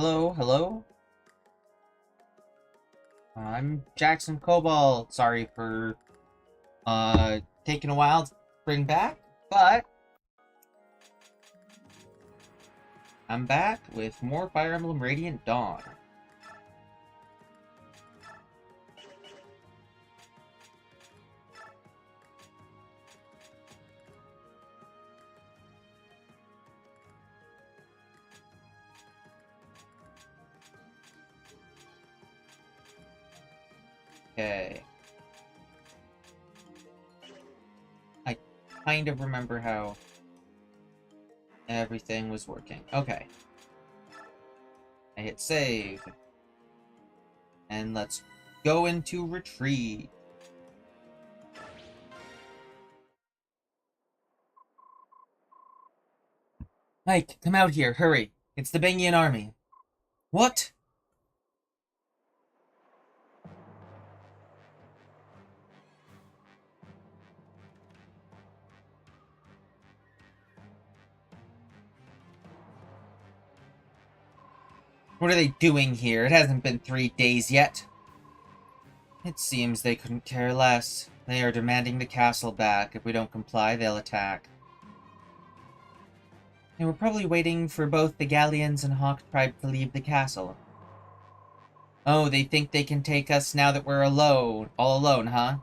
Hello, hello. I'm Jackson Cobalt. Sorry for taking a while to bring back, but I'm back with more Fire Emblem Radiant Dawn. Okay. I kind of remember how everything was working. Okay. I hit save. And let's go into retreat. Mike, come out here, hurry. It's the Bangian army. What? What are they doing here? It hasn't been 3 days yet. It seems they couldn't care less. They are demanding the castle back. If we don't comply, they'll attack. They were probably waiting for both the Galleons and Hawk Tribe to leave the castle. Oh, they think they can take us now that we're alone, all alone, huh?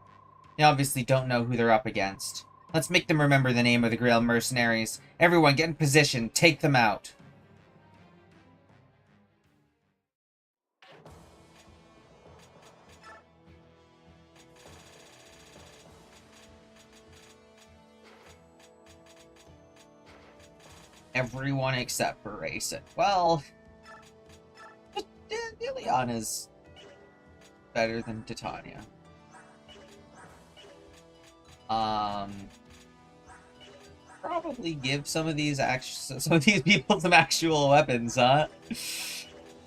They obviously don't know who they're up against. Let's make them remember the name of the Grail mercenaries. Everyone, get in position. Take them out. Everyone except for Racing. Well, Ileana's better than Titania. Probably give some of these people some actual weapons, huh?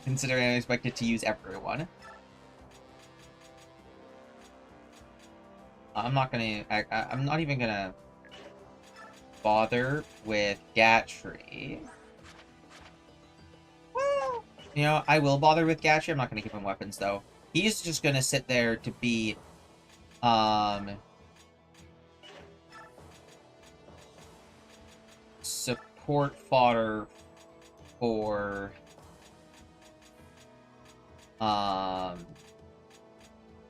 Considering I'm expected to use everyone. I'm not even gonna bother with Gatry. Well, you know, I will bother with Gatry. I'm not gonna give him weapons though. He's just gonna sit there to be, support fodder for,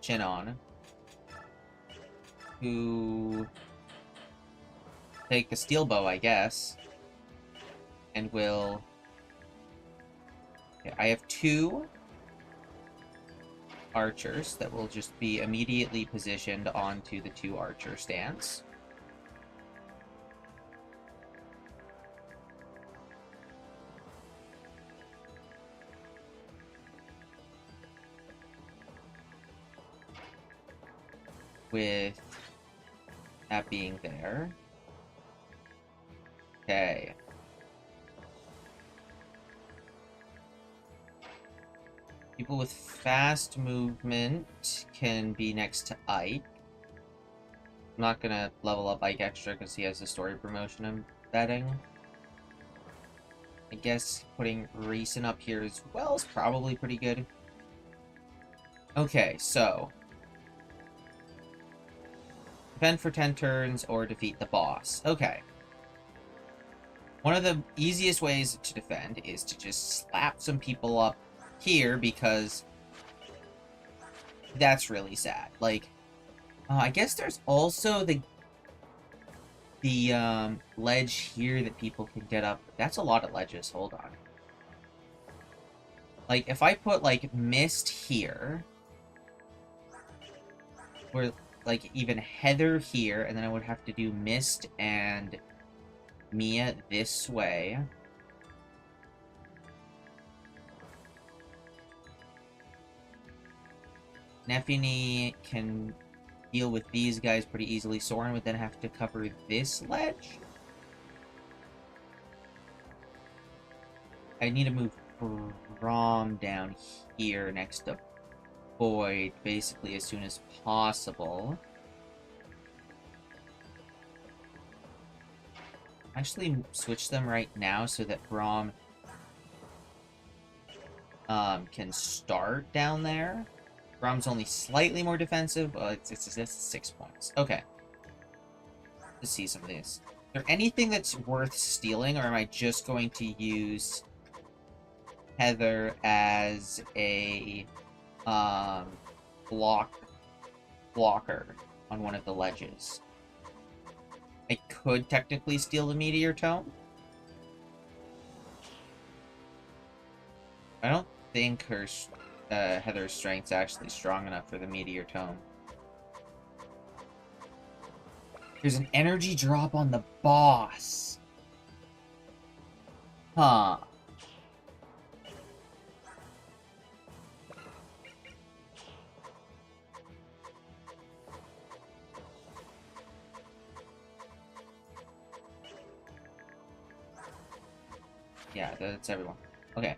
Chinon, who take a steel bow, I guess, and will... Okay, I have 2 archers that will just be immediately positioned onto the 2 archer stands. With that being there. Okay. People with fast movement can be next to Ike. I'm not gonna level up Ike extra because he has a story promotion I'm betting. I guess putting Reason up here as well is probably pretty good. Okay, so defend for 10 turns or defeat the boss. Okay. One of the easiest ways to defend is to just slap some people up here because that's really sad. Like, I guess there's also the ledge here that people can get up. That's a lot of ledges. Hold on. Like, if I put, like, Mist here, or, like, even Heather here, and then I would have to do Mist and Mia this way. Nefini can deal with these guys pretty easily. Soren would then have to cover this ledge. I need to move Rom down here next to Boyd, basically as soon as possible. Actually, switch them right now so that Rom can start down there. Brom's only slightly more defensive. It's 6 points. Okay. Let's see some of these. Is there anything that's worth stealing, or am I just going to use Heather as a blocker on one of the ledges? I could technically steal the Meteor Tome. I don't think her Heather's strength's actually strong enough for the Meteor Tome. There's an energy drop on the boss. Huh. Yeah, that's everyone. Okay.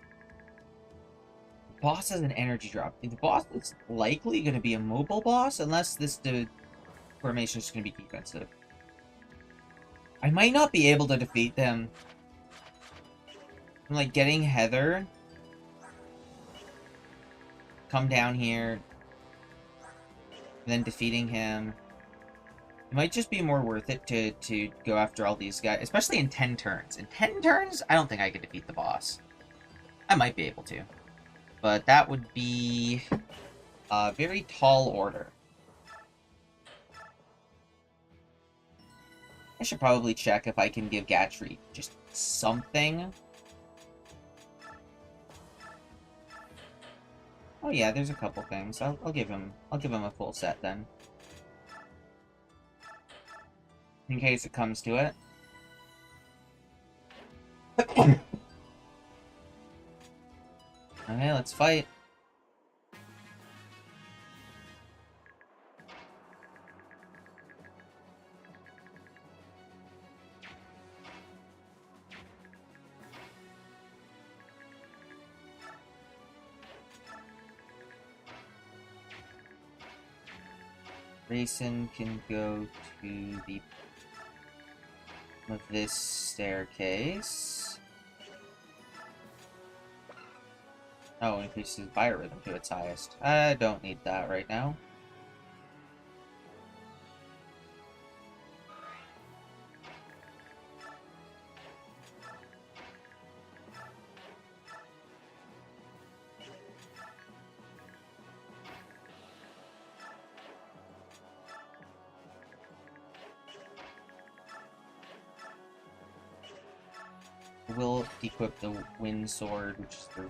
The boss has an energy drop. The boss is likely going to be a mobile boss, unless the formation is going to be defensive. I might not be able to defeat them. I'm like getting Heather. Come down here. Then defeating him. It might just be more worth it to go after all these guys, especially in 10 turns. In 10 turns, I don't think I could defeat the boss. I might be able to. But that would be a very tall order. I should probably check if I can give Gatry just something. Oh yeah, there's a couple things. I'll give him a full set then. In case it comes to it. Okay, let's fight. Grayson can go to the of this staircase. Oh, increases biorhythm to its highest. I don't need that right now. We'll equip the Wind Sword, which is the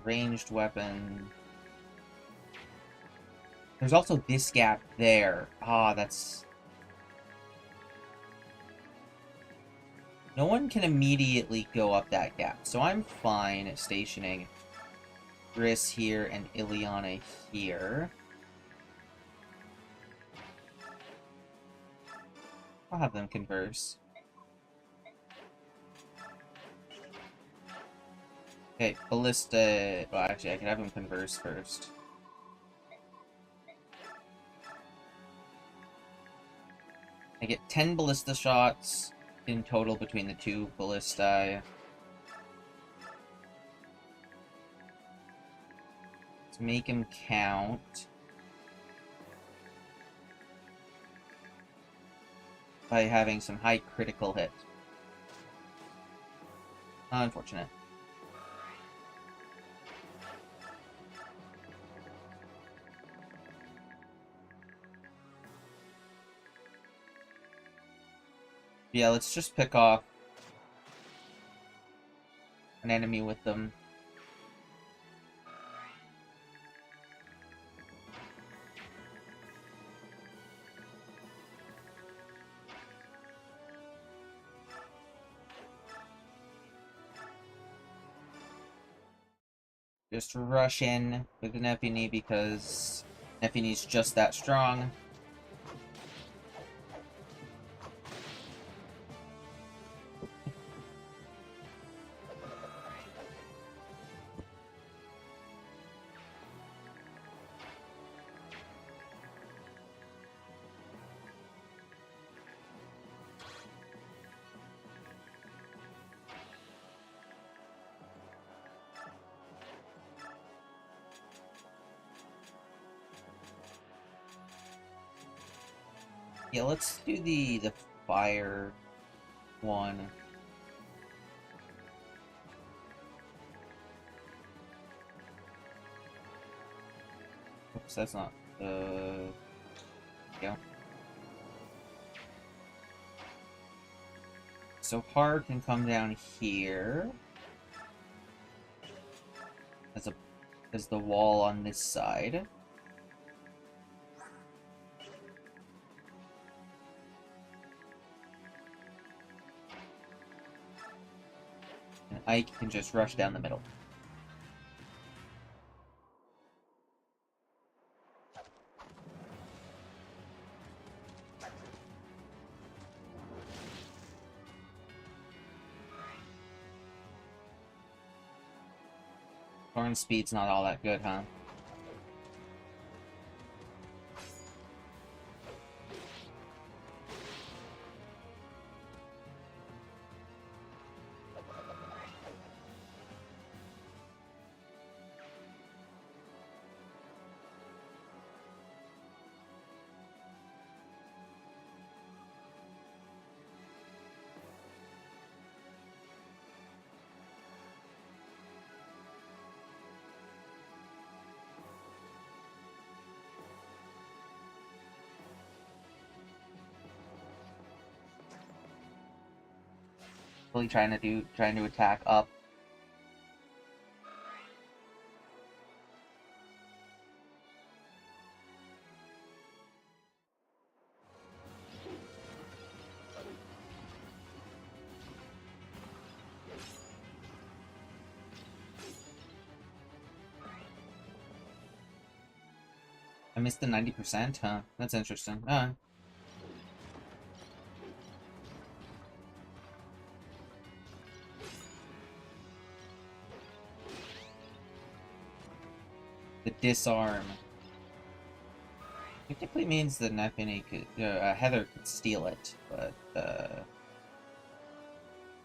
ranged weapon. There's also this gap there. Ah, that's... No one can immediately go up that gap, so I'm fine stationing Gris here and Ileana here. I'll have them converse. Okay, Ballista... Well, actually, I can have him converse first. I get 10 Ballista shots in total between the two Ballistae. Let's make him count. By having some high critical hit. Unfortunate. Yeah, let's just pick off an enemy with them. Just rush in with the Nephini because Nephini's just that strong. Yeah, let's do the fire one. Oops, that's not the... Yeah. So hard can come down here as the wall on this side. And Ike can just rush down the middle. Thorn speed's not all that good, huh? Really trying to attack up. I missed the 90%, huh? That's interesting. The disarm. It typically means that Heather could steal it, but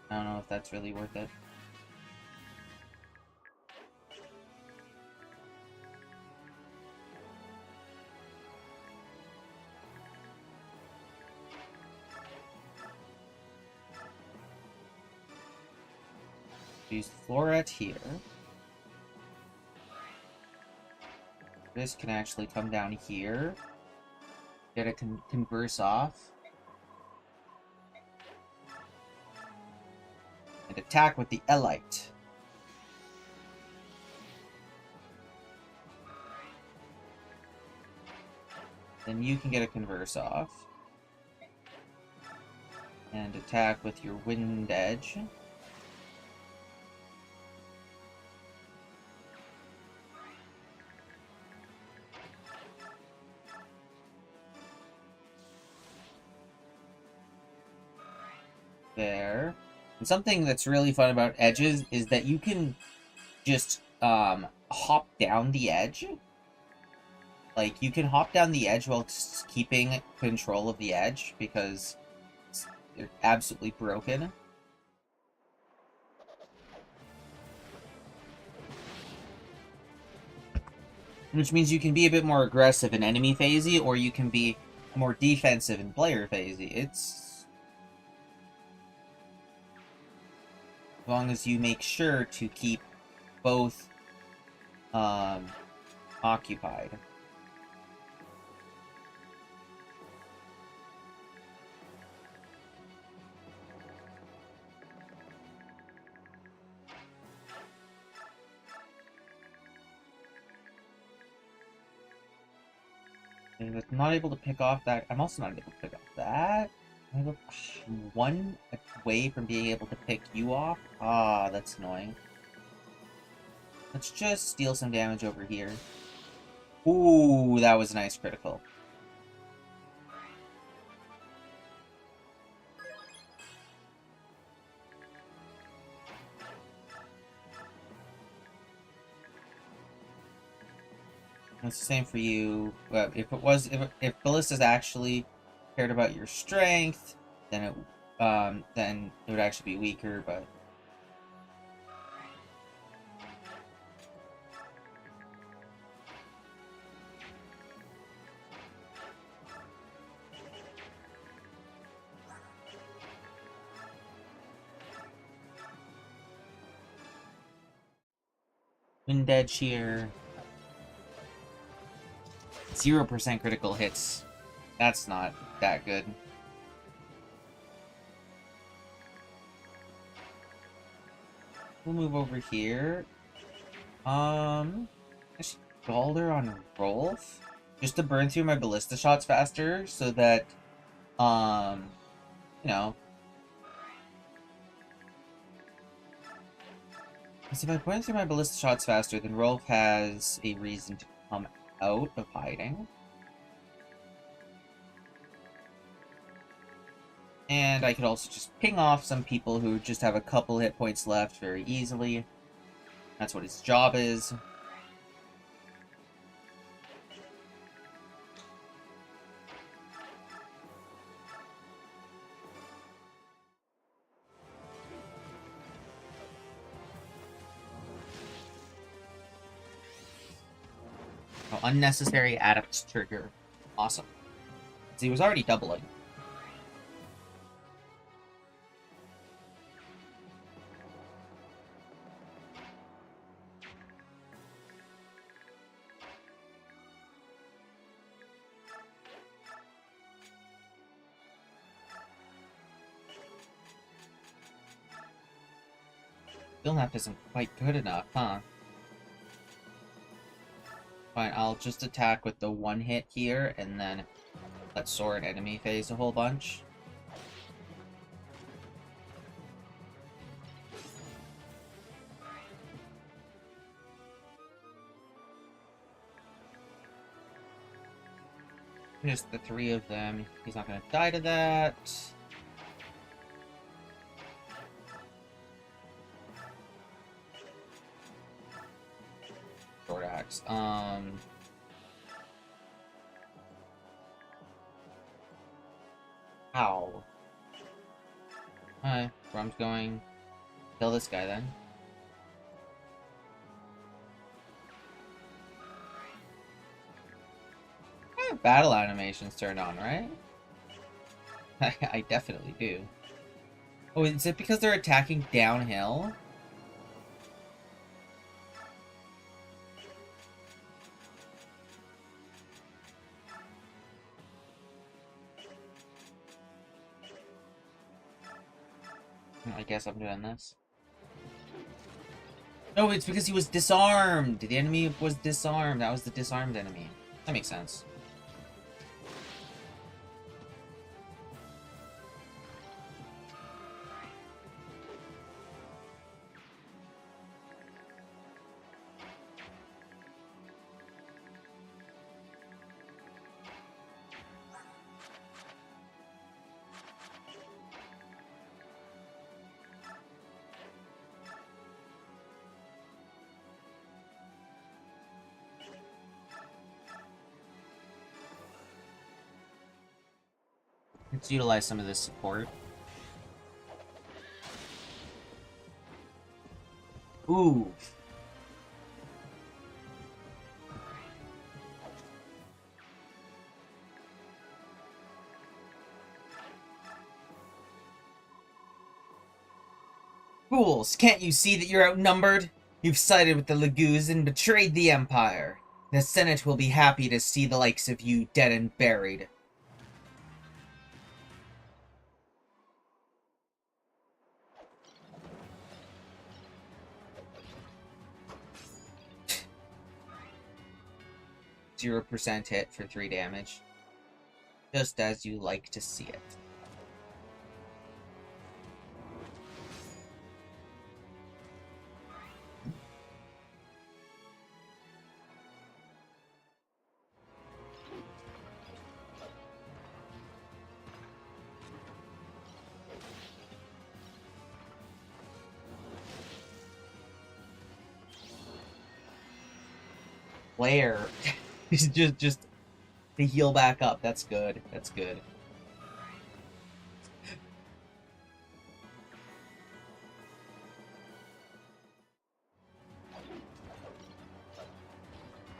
I don't know if that's really worth it. Use Floret here. This can actually come down here. Get a converse off. And attack with the Elite. Then you can get a converse off. And attack with your Wind Edge. There. And something that's really fun about edges is that you can just hop down the edge. Like, you can hop down the edge while keeping control of the edge, because they're absolutely broken. Which means you can be a bit more aggressive in enemy phasey, or you can be more defensive in player phasey. It's... as long as you make sure to keep both occupied. I'm not able to pick off that. I'm also not able to pick off that. I'm one away from being able to pick you off. Ah, that's annoying. Let's just steal some damage over here. Ooh, that was a nice critical. It's the same for you. But if Ballista's actually cared about your strength, then it would actually be weaker. But Undead Shear. 0% critical hits. That's not that good. We'll move over here. Actually, Balder on Rolf, just to burn through my ballista shots faster, so that, you know. Because if I burn through my ballista shots faster, then Rolf has a reason to come out of hiding. And I could also just ping off some people who just have a couple hit points left very easily. That's what his job is. Oh, unnecessary adept trigger. Awesome. So he was already doubling. Still map isn't quite good enough, huh? Fine, I'll just attack with the one hit here, and then let sword enemy phase a whole bunch. Just the three of them. He's not gonna die to that. Sword axe. Ow. Alright, Rum's going. Kill this guy then. Battle animations turned on, right? I definitely do. Oh, is it because they're attacking downhill? I guess I'm doing this. No, it's because he was disarmed! The enemy was disarmed. That was the disarmed enemy. That makes sense. Let's utilize some of this support. Ooh. Fools, can't you see that you're outnumbered? You've sided with the Laguz and betrayed the Empire. The Senate will be happy to see the likes of you dead and buried. %, hit for 3 damage. Just as you like to see it. Blair. just to heal back up. That's good. That's good.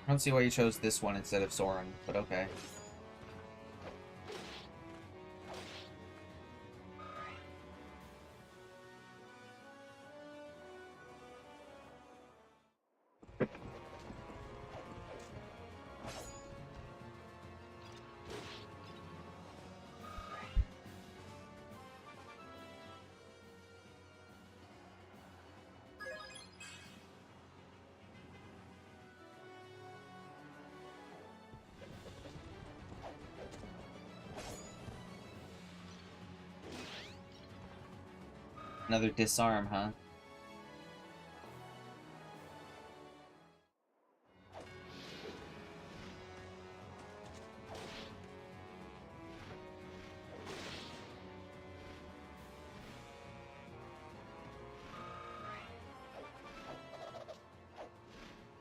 I don't see why you chose this one instead of Soren, but okay. Another disarm, huh?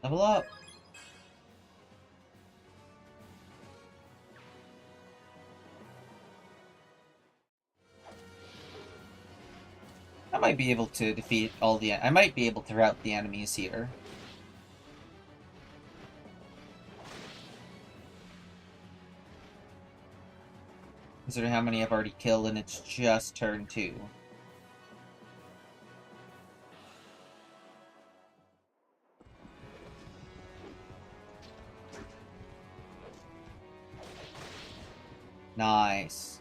Level up! I might be able to defeat all the... I might be able to rout the enemies here. Considering how many I've already killed and it's just turn 2. Nice.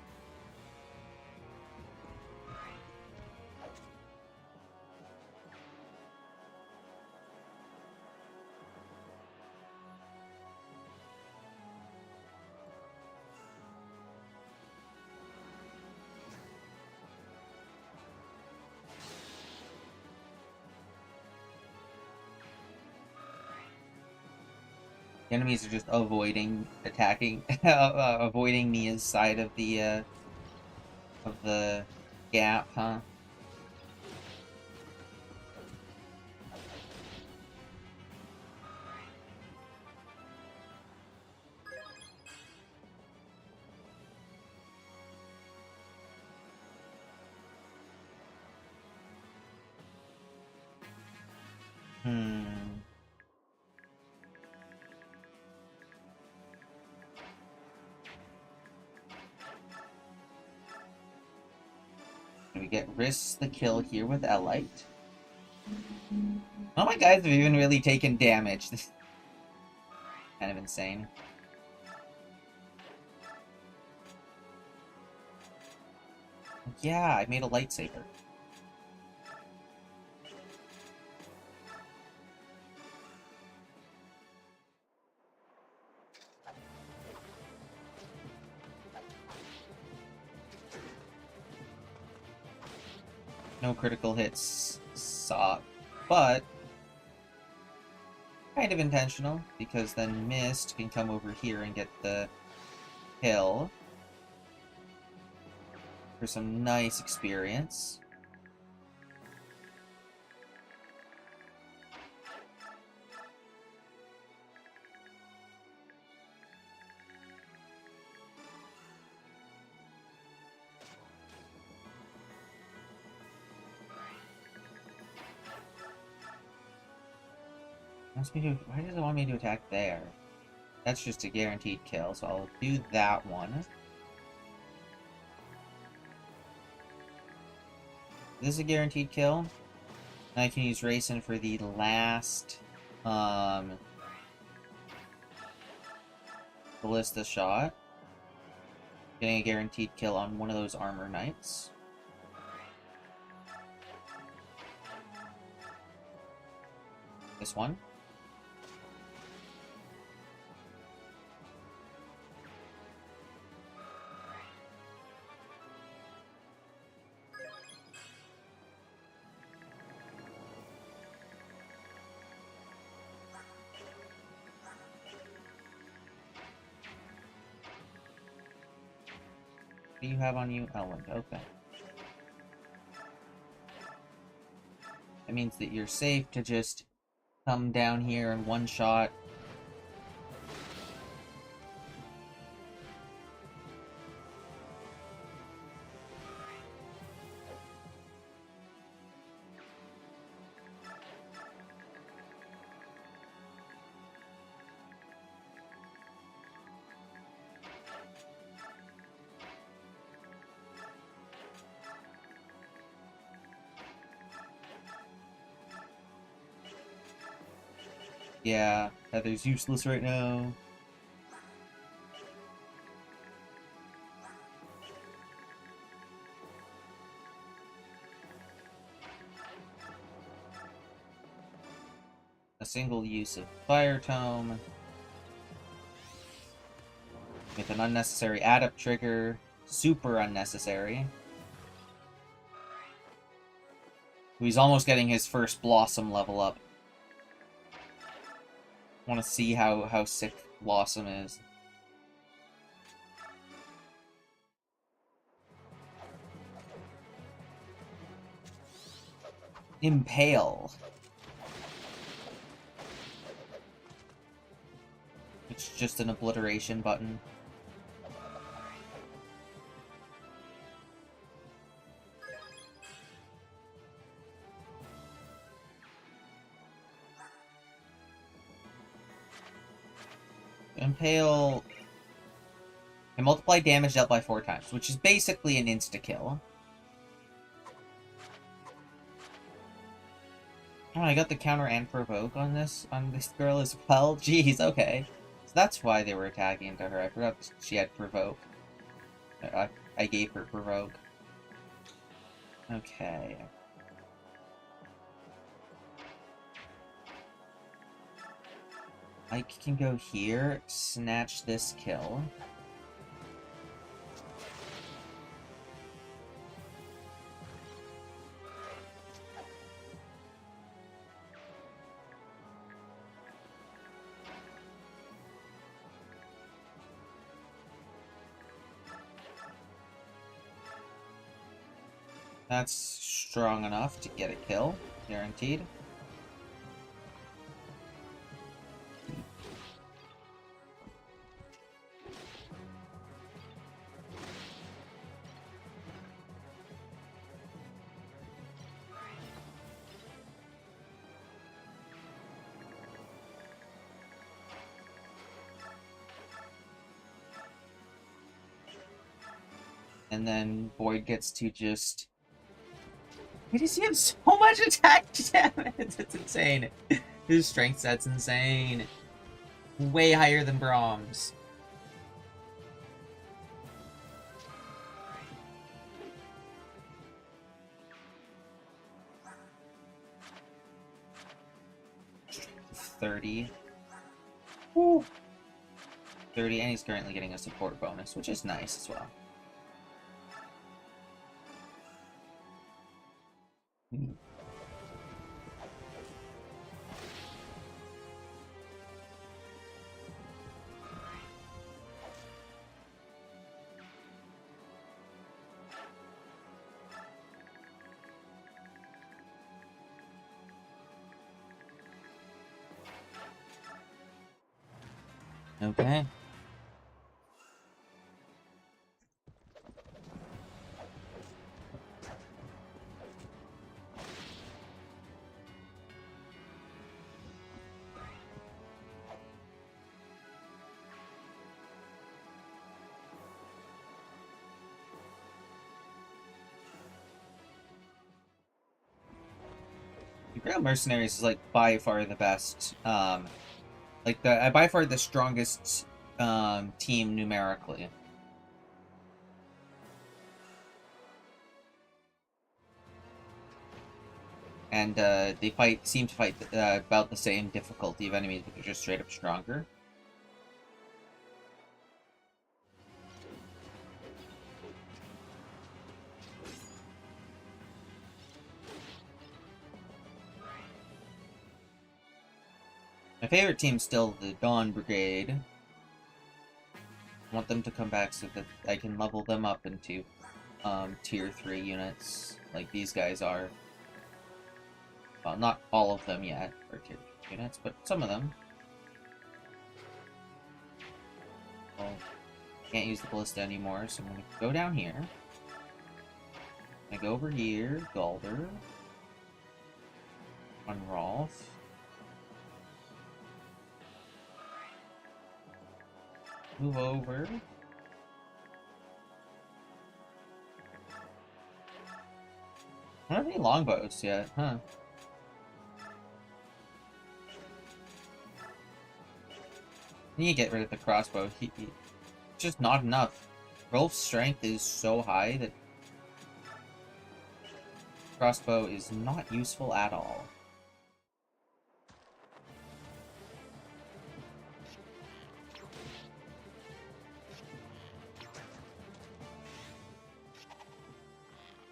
The enemies are just avoiding attacking, avoiding Mia's side of the gap, huh? Hmm. We get risks the kill here with Elite. All my guys have even really taken damage. This is kind of insane. Yeah, I made a lightsaber. No critical hits suck, but kind of intentional, because then Mist can come over here and get the kill for some nice experience. Why does it want me to attack there? That's just a guaranteed kill, so I'll do that one. This is a guaranteed kill. I can use Racing for the last ballista shot. Getting a guaranteed kill on one of those armor knights. This one. What do you have on you? Elwind, okay. That means that you're safe to just come down here and one-shot. Yeah, Heather's useless right now. A single use of Fire Tome. With an unnecessary add-up trigger. Super unnecessary. He's almost getting his first Blossom level up. I want to see how sick Blossom is. Impale. It's just an obliteration button. Impale can multiply damage dealt by 4 times, which is basically an insta-kill. Oh, I got the counter and provoke on this girl as well. Jeez, okay. So that's why they were attacking into her. I forgot she had provoke. I gave her provoke. Okay. Ike can go here, snatch this kill. That's strong enough to get a kill, guaranteed. And then Boyd gets to just... Why does he have so much attack damage? It's insane. His strength set's insane. Way higher than Brahms. Strength 30. Woo. 30, and he's currently getting a support bonus, which is nice as well. Okay. Imperial Mercenaries is like by far the best. By far the strongest team numerically. And they seem to fight about the same difficulty of enemies, but they're just straight up stronger. My favorite team's still the Dawn Brigade. I want them to come back so that I can level them up into tier 3 units, like these guys are. Well, not all of them yet are tier 3 units, but some of them. Well, can't use the Ballista anymore, so I'm going to go down here. I go over here, Galder. On Rolf. Move over. I don't have any longbows yet, huh? I need to get rid of the crossbow. Just not enough. Rolf's strength is so high that crossbow is not useful at all.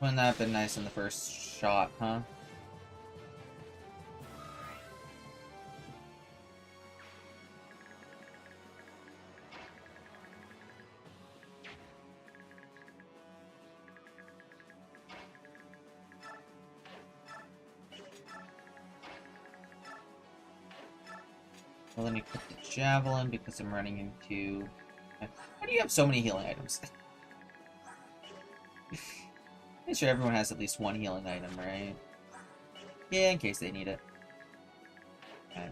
Wouldn't that have been nice in the first shot, huh? Well, let me put the javelin because I'm running into... Why do you have so many healing items? I'm sure everyone has at least one healing item, right? Yeah, in case they need it. Okay.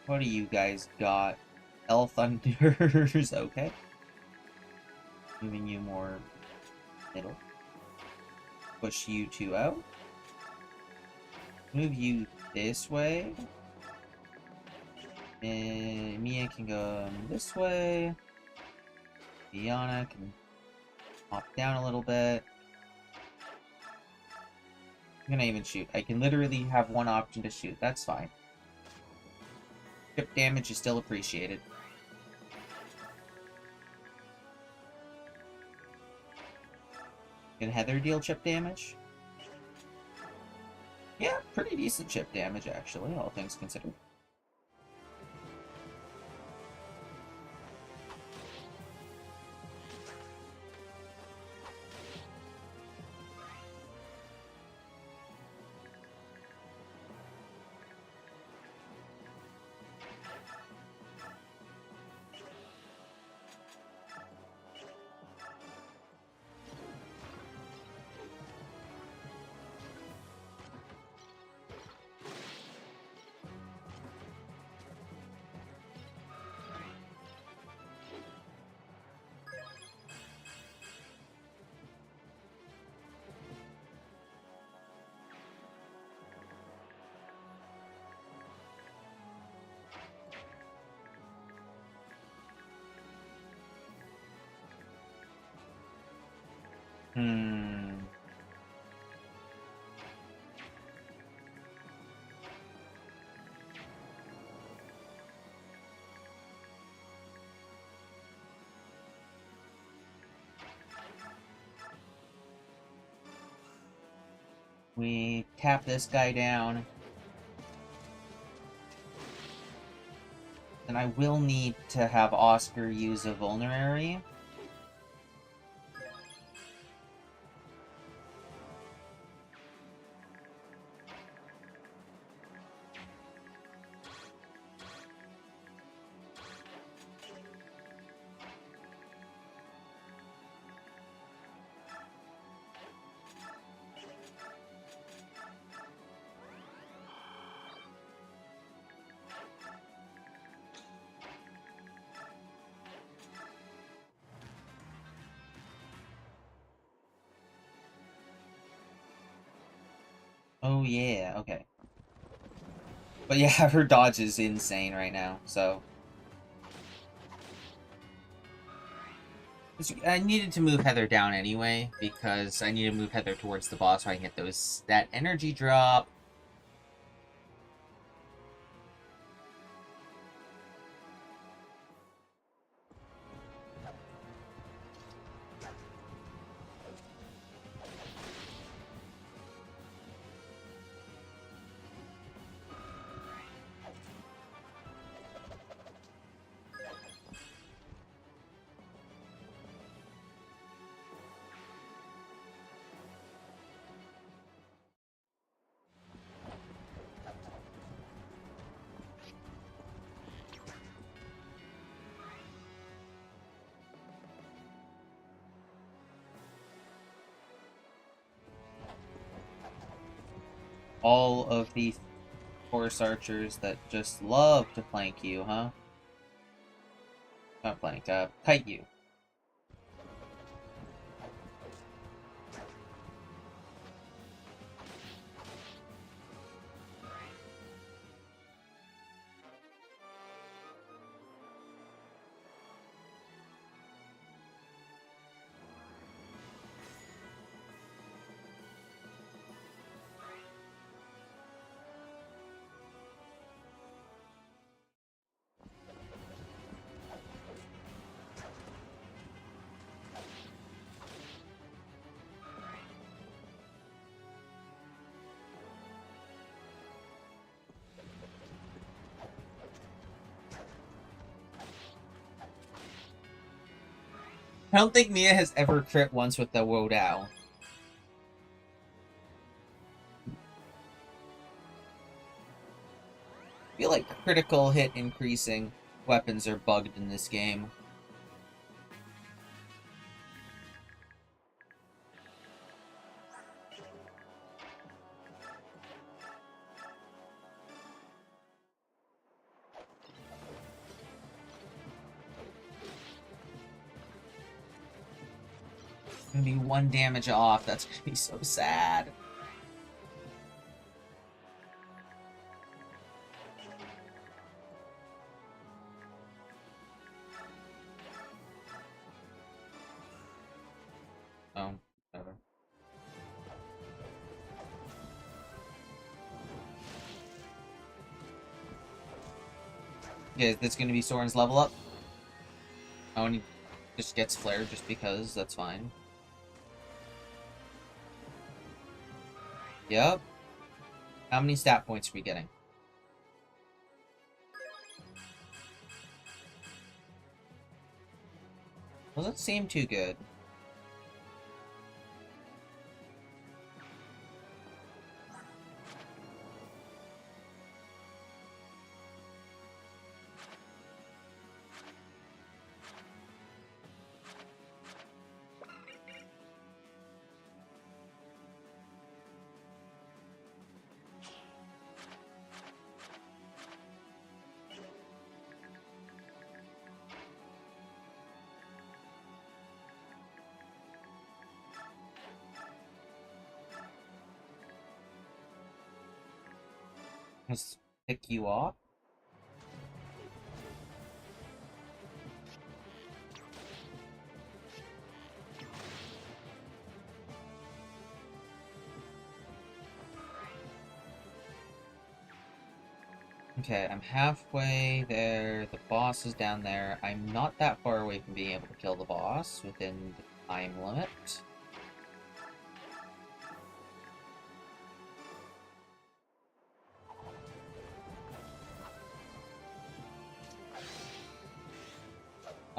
What do you guys got? Thunders, okay. Moving you more middle. Push you two out. Move you this way. And Mia can go this way. Diana can hop down a little bit. I'm gonna even shoot. I can literally have one option to shoot. That's fine. Chip damage is still appreciated. Can Heather deal chip damage? Yeah, pretty decent chip damage, actually, all things considered. We tap this guy down. And I will need to have Oscar use a vulnerary. Oh yeah, okay. But yeah, her dodge is insane right now, so... I needed to move Heather down anyway, because I need to move Heather towards the boss so I can get that energy drop. All of these horse archers that just love to flank you, huh? Not flank, kite you. I don't think Mia has ever crit once with the Wodao. feel like critical hit increasing weapons are bugged in this game. Gonna be 1 damage off. That's gonna be so sad. Oh, whatever. Yeah, that's gonna be Soren's level up. Oh, and he just gets flared just because. That's fine. Yep. How many stat points are we getting? Doesn't seem too good. Let's pick you off. Okay, I'm halfway there. The boss is down there. I'm not that far away from being able to kill the boss within the time limit.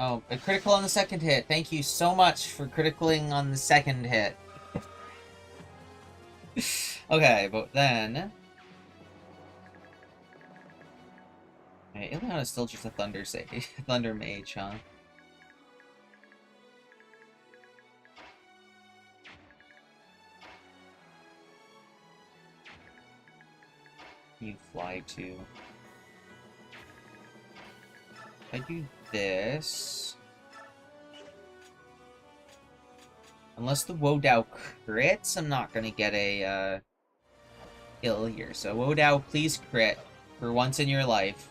Oh, a critical on the second hit. Thank you so much for criticaling on the second hit. Okay, but then... Okay, Ileana is still just a thunder thunder mage, huh? You fly to... If I do this... Unless the Wodao crits, I'm not gonna get a, kill here. So, Wodao, please crit for once in your life.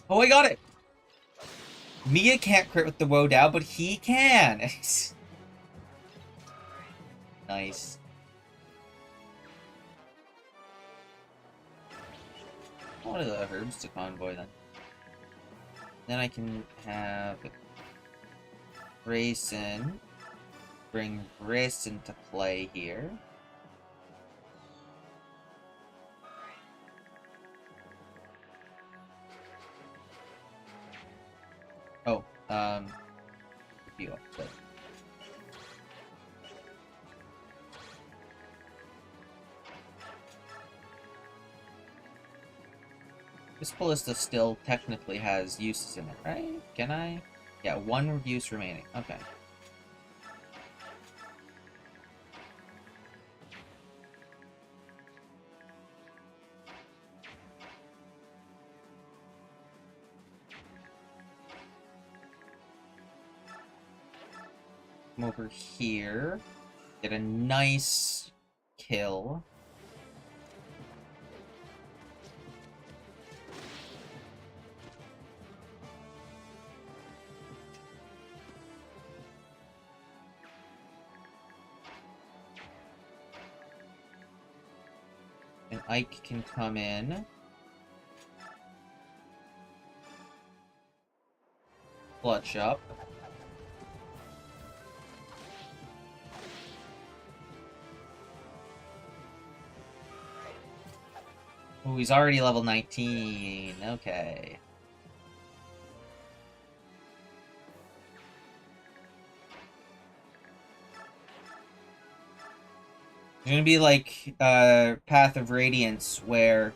Oh, I got it! Mia can't crit with the Wodao, but he can! Nice. What are the herbs to convoy, then? Then I can have... Grayson. Bring Briss into play here. Oh, you up, but... This ballista still technically has uses in it, right? Can I? Yeah, 1 use remaining. Okay. Come over here. Get a nice kill. And Ike can come in. Clutch up. Ooh, he's already level 19. Okay. It's gonna be like Path of Radiance, where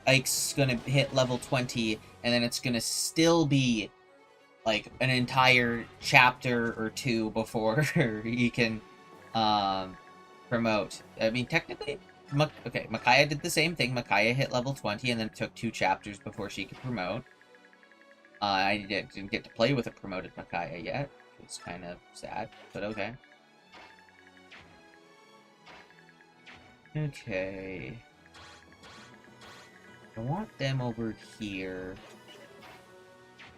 Ike's gonna hit level 20, and then it's gonna still be like an entire chapter or two before he can promote. I mean, technically, okay, Micaiah did the same thing. Micaiah hit level 20 and then took 2 chapters before she could promote. I didn't get to play with a promoted Micaiah yet. It's kind of sad, but okay. Okay. I want them over here.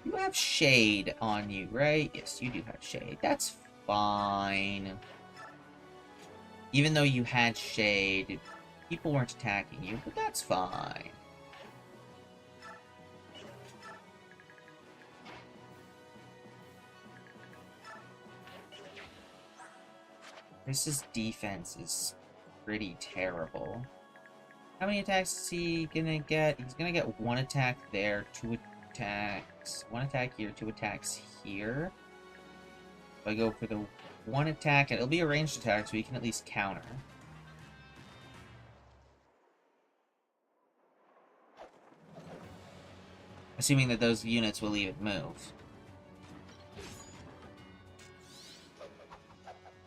You have shade on you, right? Yes, you do have shade. That's fine. Even though you had shade, people weren't attacking you, but that's fine. Chris's defense is pretty terrible. How many attacks is he gonna get? He's gonna get 1 attack there, 2 attacks. 1 attack here, 2 attacks here. If I go for the 1 attack, it'll be a ranged attack, so he can at least counter. Assuming that those units will even move.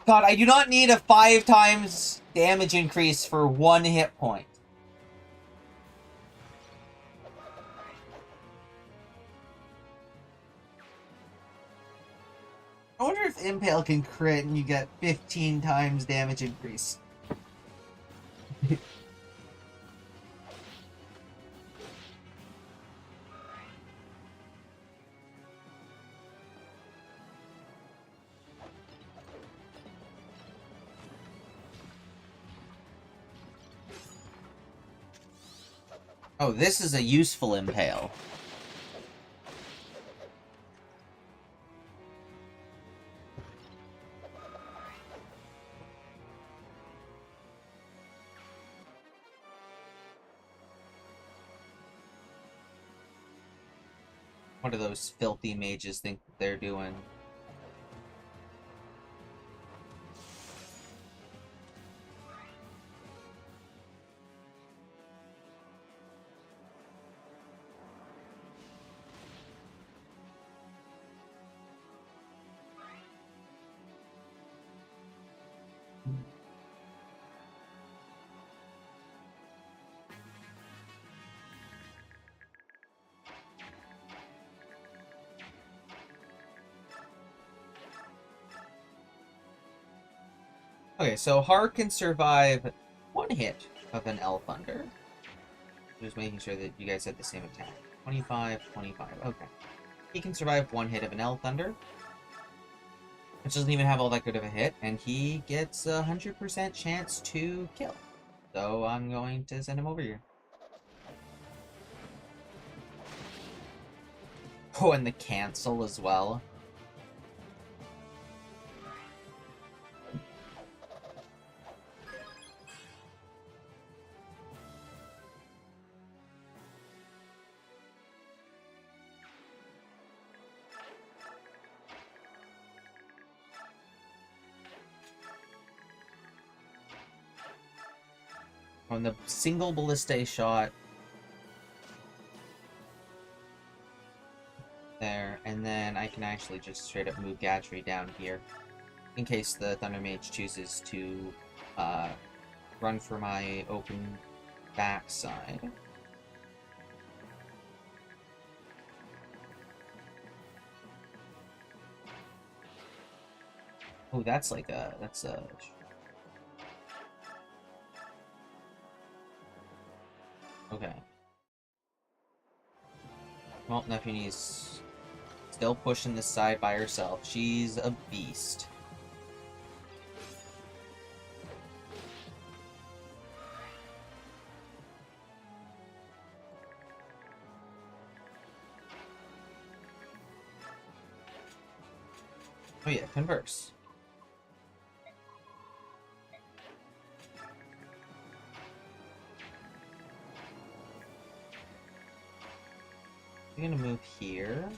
God, I do not need a 5 times damage increase for 1 hit point. I wonder if Impale can crit and you get 15 times damage increase. Oh, this is a useful Impale. What do those filthy mages think they're doing? Okay, so Har can survive 1 hit of an L Thunder. Just making sure that you guys had the same attack. 25, 25, okay. He can survive 1 hit of an L Thunder, which doesn't even have all that good of a hit, and he gets a 100% chance to kill. So I'm going to send him over here. Oh, and the cancel as well. On the single ballista shot there, and then I can actually just straight up move Gatry down here in case the Thunder Mage chooses to run for my open backside. Oh, that's a okay. Well, Neptune's still pushing this side by herself. She's a beast. Oh yeah, converse. I'm gonna move here.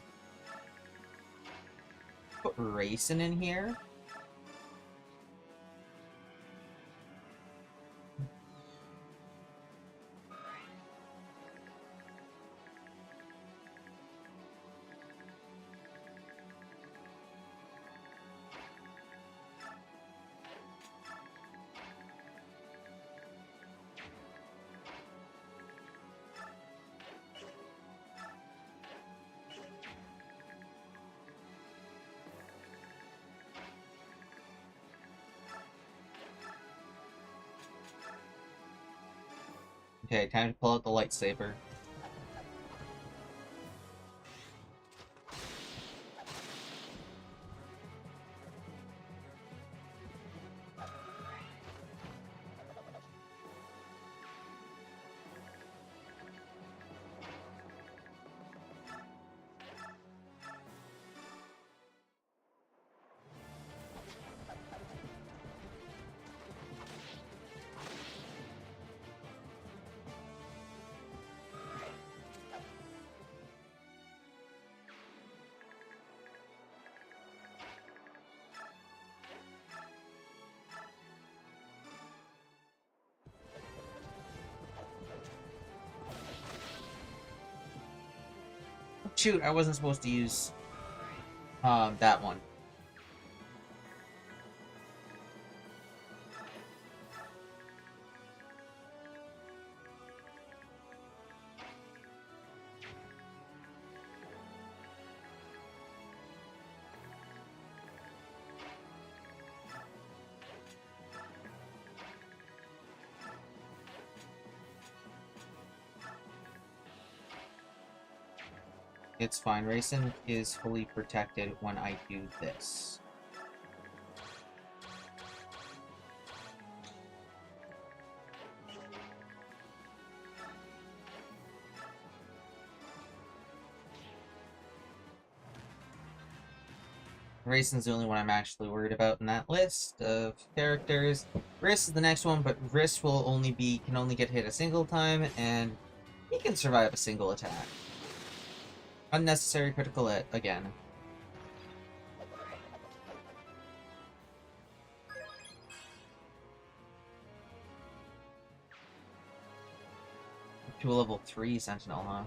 Put Racing in here. Okay, time to pull out the lightsaber. Shoot, I wasn't supposed to use that one. It's fine. Racing is fully protected when I do this. Racin's the only one I'm actually worried about in that list of characters. Riss is the next one, but Riss can only get hit a single time, and he can survive a single attack. Unnecessary critical hit again. To a level 3 Sentinel, huh?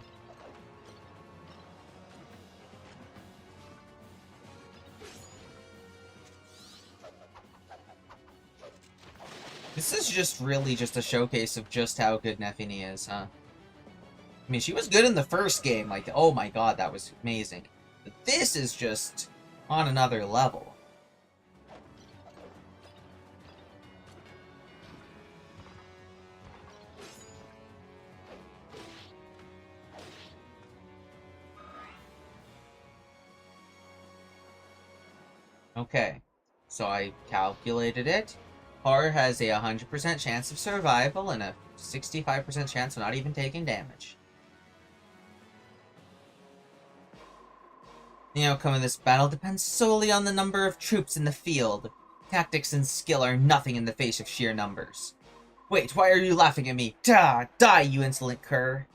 This is just really just a showcase of just how good Neffini is, huh? I mean, she was good in the first game, like, oh my god, that was amazing. But this is just on another level. Okay, so I calculated it. Har has a 100% chance of survival and a 65% chance of not even taking damage. The outcome of this battle depends solely on the number of troops in the field. Tactics and skill are nothing in the face of sheer numbers. Wait, why are you laughing at me? Die, you insolent cur!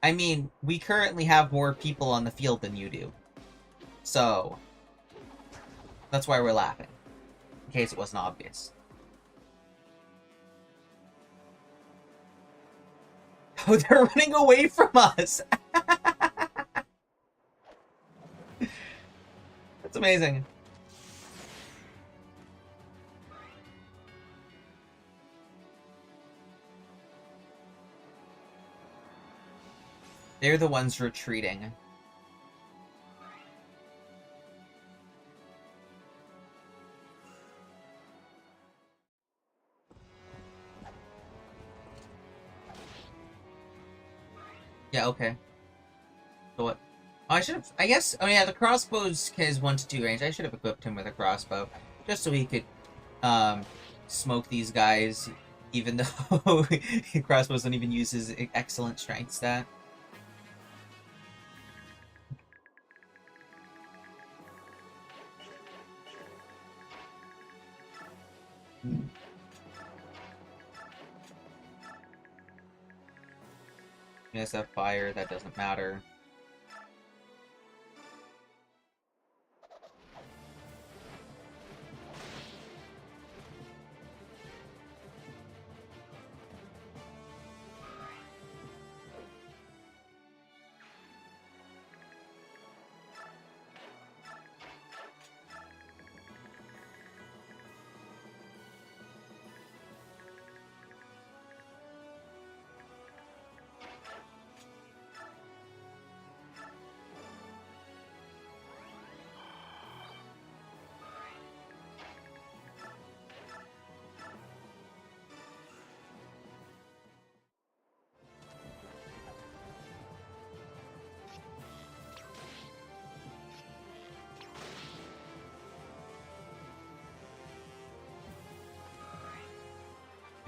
I mean, we currently have more people on the field than you do. So, that's why we're laughing. In case it wasn't obvious. Oh, they're running away from us! That's amazing. They're the ones retreating. Yeah, okay. So what? Oh, I should have... I guess... Oh yeah, the crossbow's is 1 to 2 range. I should have equipped him with a crossbow. Just so he could, smoke these guys. Even though crossbows don't even use his excellent strength stat. Yes, that fire, that doesn't matter.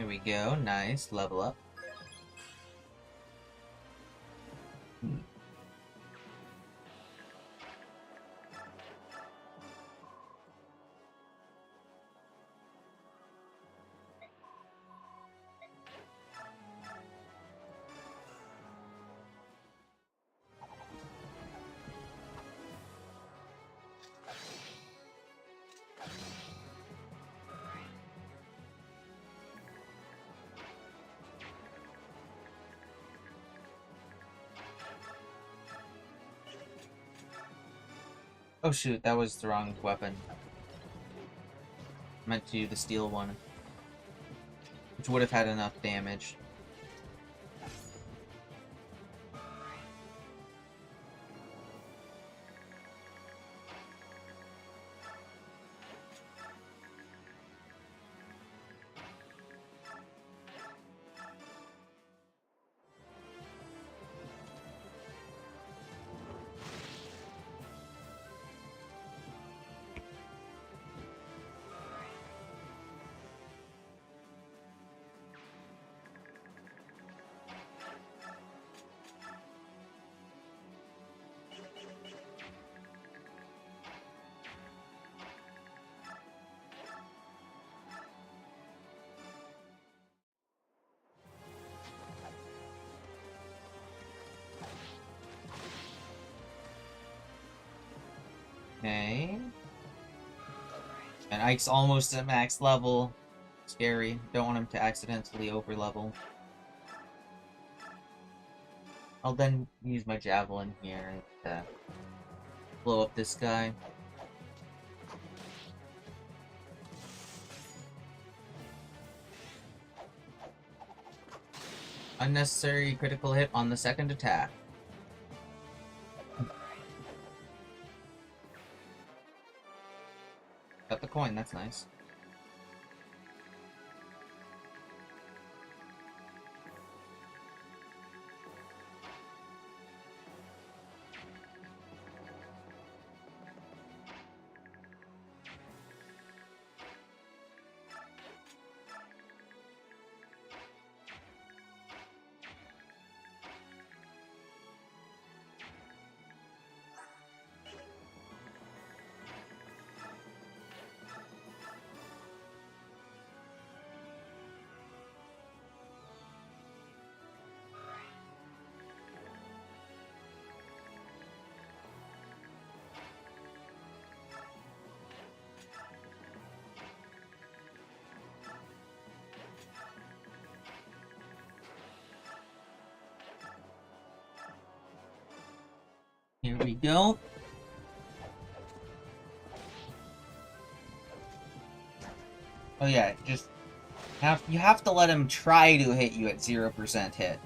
There we go. Nice. Level up. Oh shoot, that was the wrong weapon. Meant to do the steel one. Which would have had enough damage. Okay. And Ike's almost at max level. Scary. Don't want him to accidentally overlevel. I'll then use my javelin here to blow up this guy. Unnecessary critical hit on the second attack. Got the coin, that's nice. Here we go. Oh yeah, just you have to let him try to hit you at 0% hit.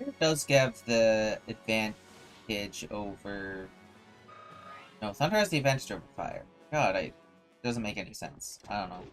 It does give the advantage over... No, Thunder has the advantage over Fire. God, it doesn't make any sense. I don't know.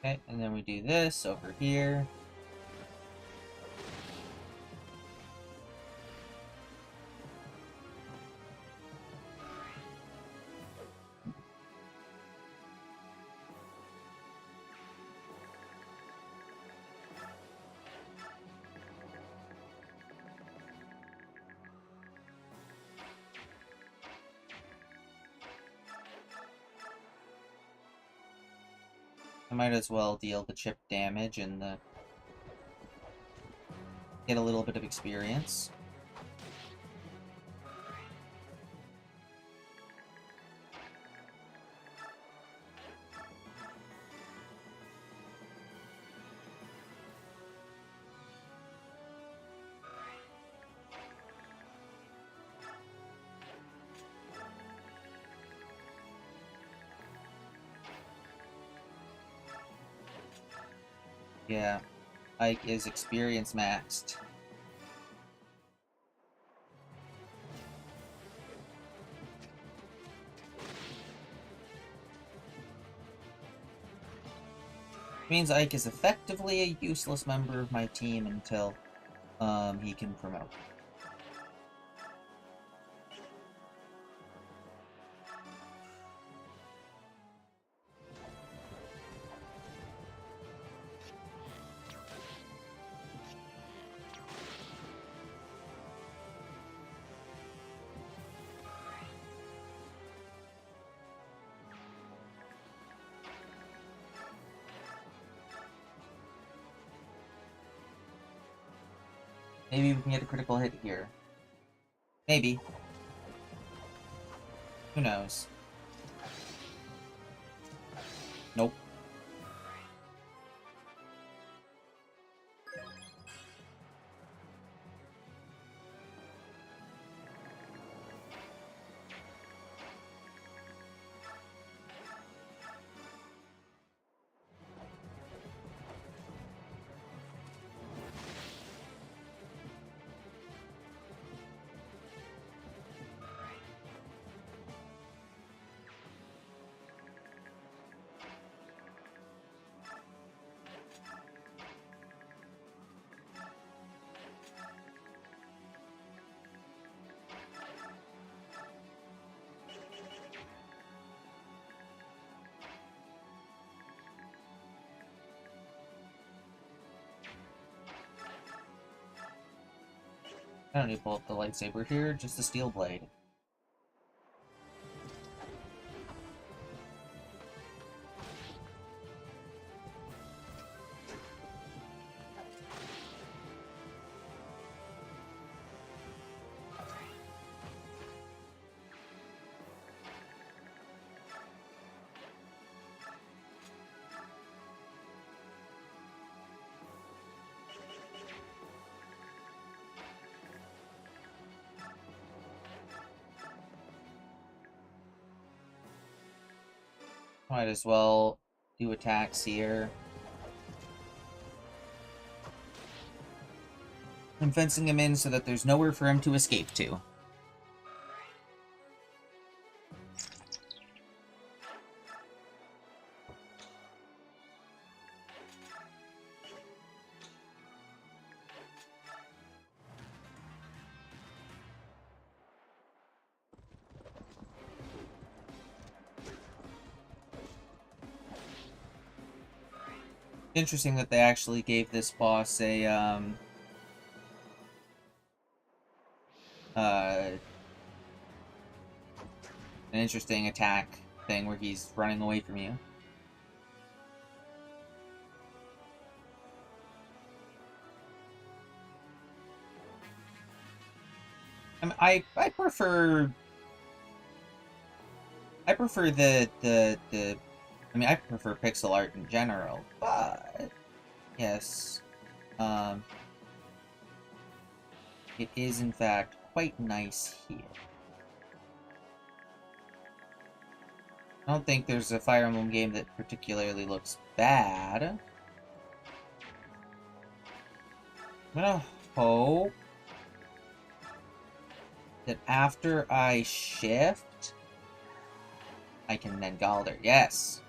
Okay, and then we do this over here. I might as well deal the chip damage and get a little bit of experience. Yeah, Ike is experience maxed. Means Ike is effectively a useless member of my team until he can promote. Maybe we can get a critical hit here. Maybe. Who knows? Nope. I don't need to pull up the lightsaber here, just the steel blade. Might as well do attacks here. I'm fencing him in so that there's nowhere for him to escape to. Interesting that they actually gave this boss a, an interesting attack thing where he's running away from you. I mean, I prefer I mean, I prefer pixel art in general, but yes, it is in fact quite nice here. I don't think there's a Fire Emblem game that particularly looks bad. I'm gonna hope that after I shift, I can then Galder. Yes!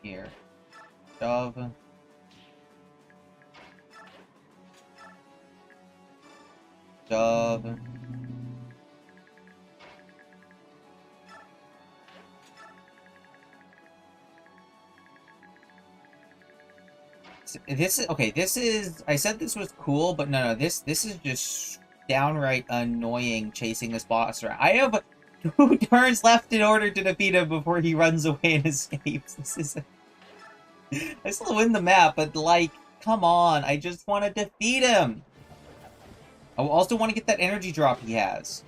Here. Shove. Shove. This is okay. This is. I said this was cool, but no. This is just downright annoying chasing this boss around. I have 2 turns left in order to defeat him before he runs away and escapes. This is. I still win the map, but like, come on! I just want to defeat him. I also want to get that energy drop he has.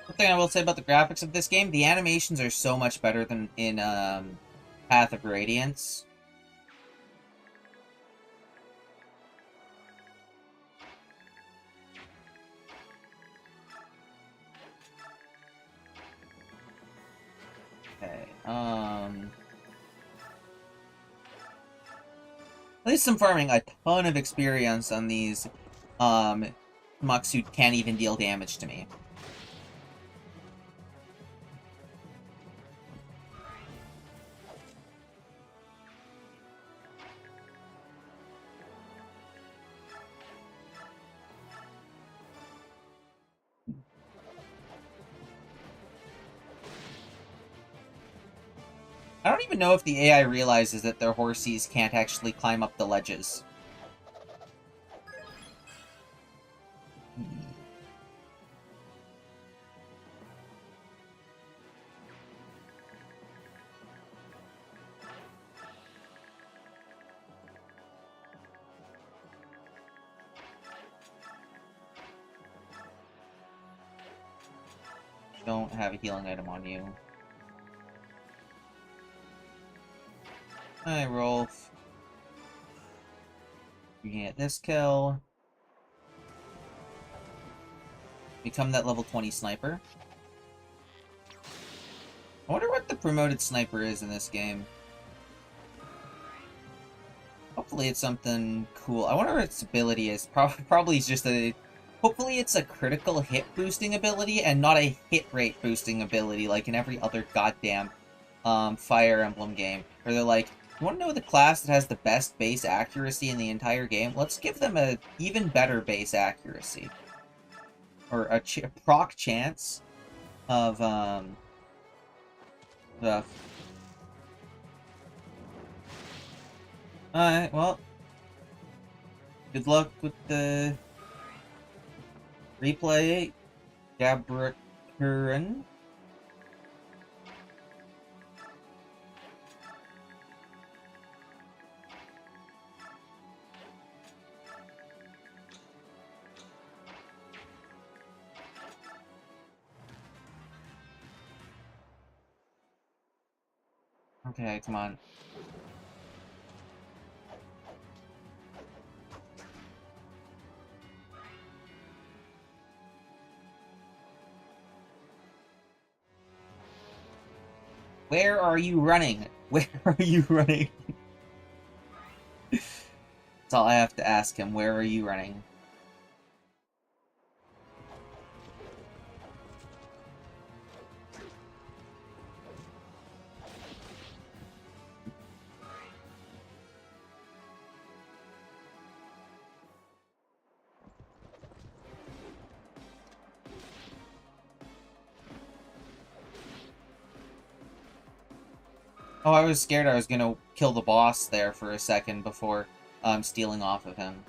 One thing I will say about the graphics of this game, the animations are so much better than in Path of Radiance. Okay, at least I'm farming a ton of experience on these, Mucks who can't even deal damage to me. I don't even know if the AI realizes that their horsies can't actually climb up the ledges. Don't have a healing item on you. Hi, Rolf. You can get this kill. Become that level 20 sniper. I wonder what the promoted sniper is in this game. Hopefully it's something cool. I wonder what its ability is. Probably it's just a... Hopefully it's a critical hit boosting ability and not a hit rate boosting ability like in every other goddamn Fire Emblem game. Where they're like, you want to know the class that has the best base accuracy in the entire game? Let's give them a even better base accuracy. Or a proc chance of, Alright, well. Good luck with the replay, Gabricurin. Okay, come on. Where are you running? Where are you running? That's all I have to ask him. Where are you running? Oh, I was scared I was gonna kill the boss there for a second before stealing off of him.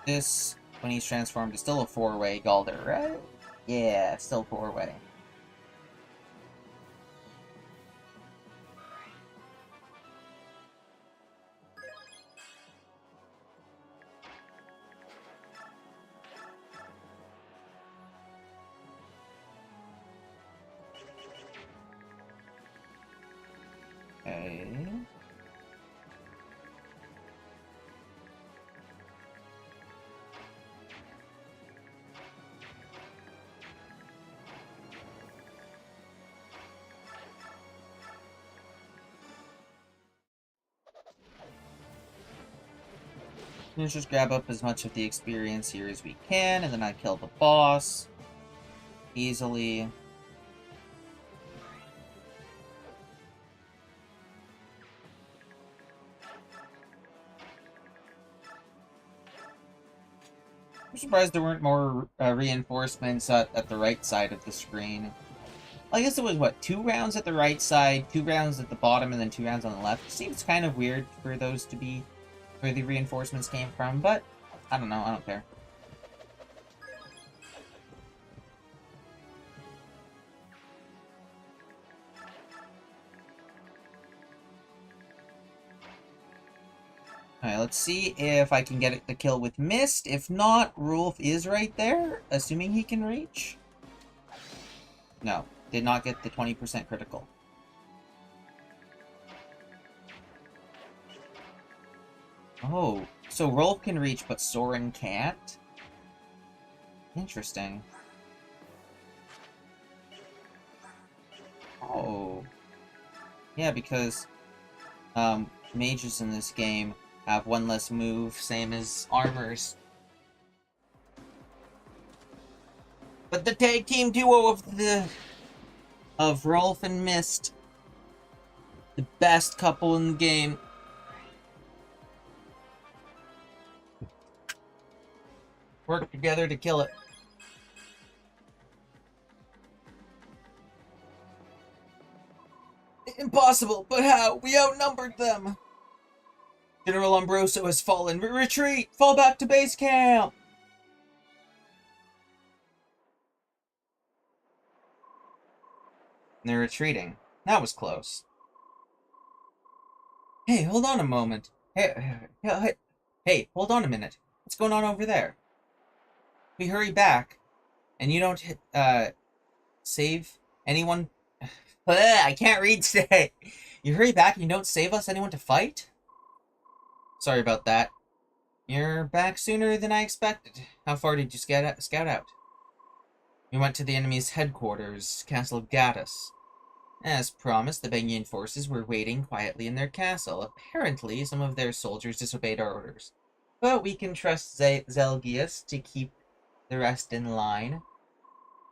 This, when he's transformed, is still a 4-way Galder, right? Yeah, still 4-way. Okay. Let's just grab up as much of the experience here as we can, and then I kill the boss easily. I'm surprised there weren't more reinforcements at the right side of the screen. I guess it was, what, 2 rounds at the right side, 2 rounds at the bottom, and then 2 rounds on the left. It seems kind of weird for those to be where the reinforcements came from, but I don't know, I don't care. Alright, let's see if I can get the kill with Mist. If not, Rolf is right there, assuming he can reach. No, did not get the 20% critical. Oh, so Rolf can reach, but Soren can't? Interesting. Oh. Yeah, because mages in this game have 1 less move, same as armors. But the tag team duo of Rolf and Mist, the best couple in the game. Work together to kill it. Impossible, but how? We outnumbered them! General Umbroso has fallen. Retreat! Fall back to base camp! And they're retreating. That was close. Hey, hold on a moment. Hey, hold on a minute. What's going on over there? We hurry back, and you don't save anyone. I can't read today. You hurry back and you don't save us anyone to fight? Sorry about that. You're back sooner than I expected. How far did you scout out? We went to the enemy's headquarters, Castle of Gaddis. As promised, the Bengian forces were waiting quietly in their castle. Apparently, some of their soldiers disobeyed our orders. But we can trust Zelgius to keep the rest in line.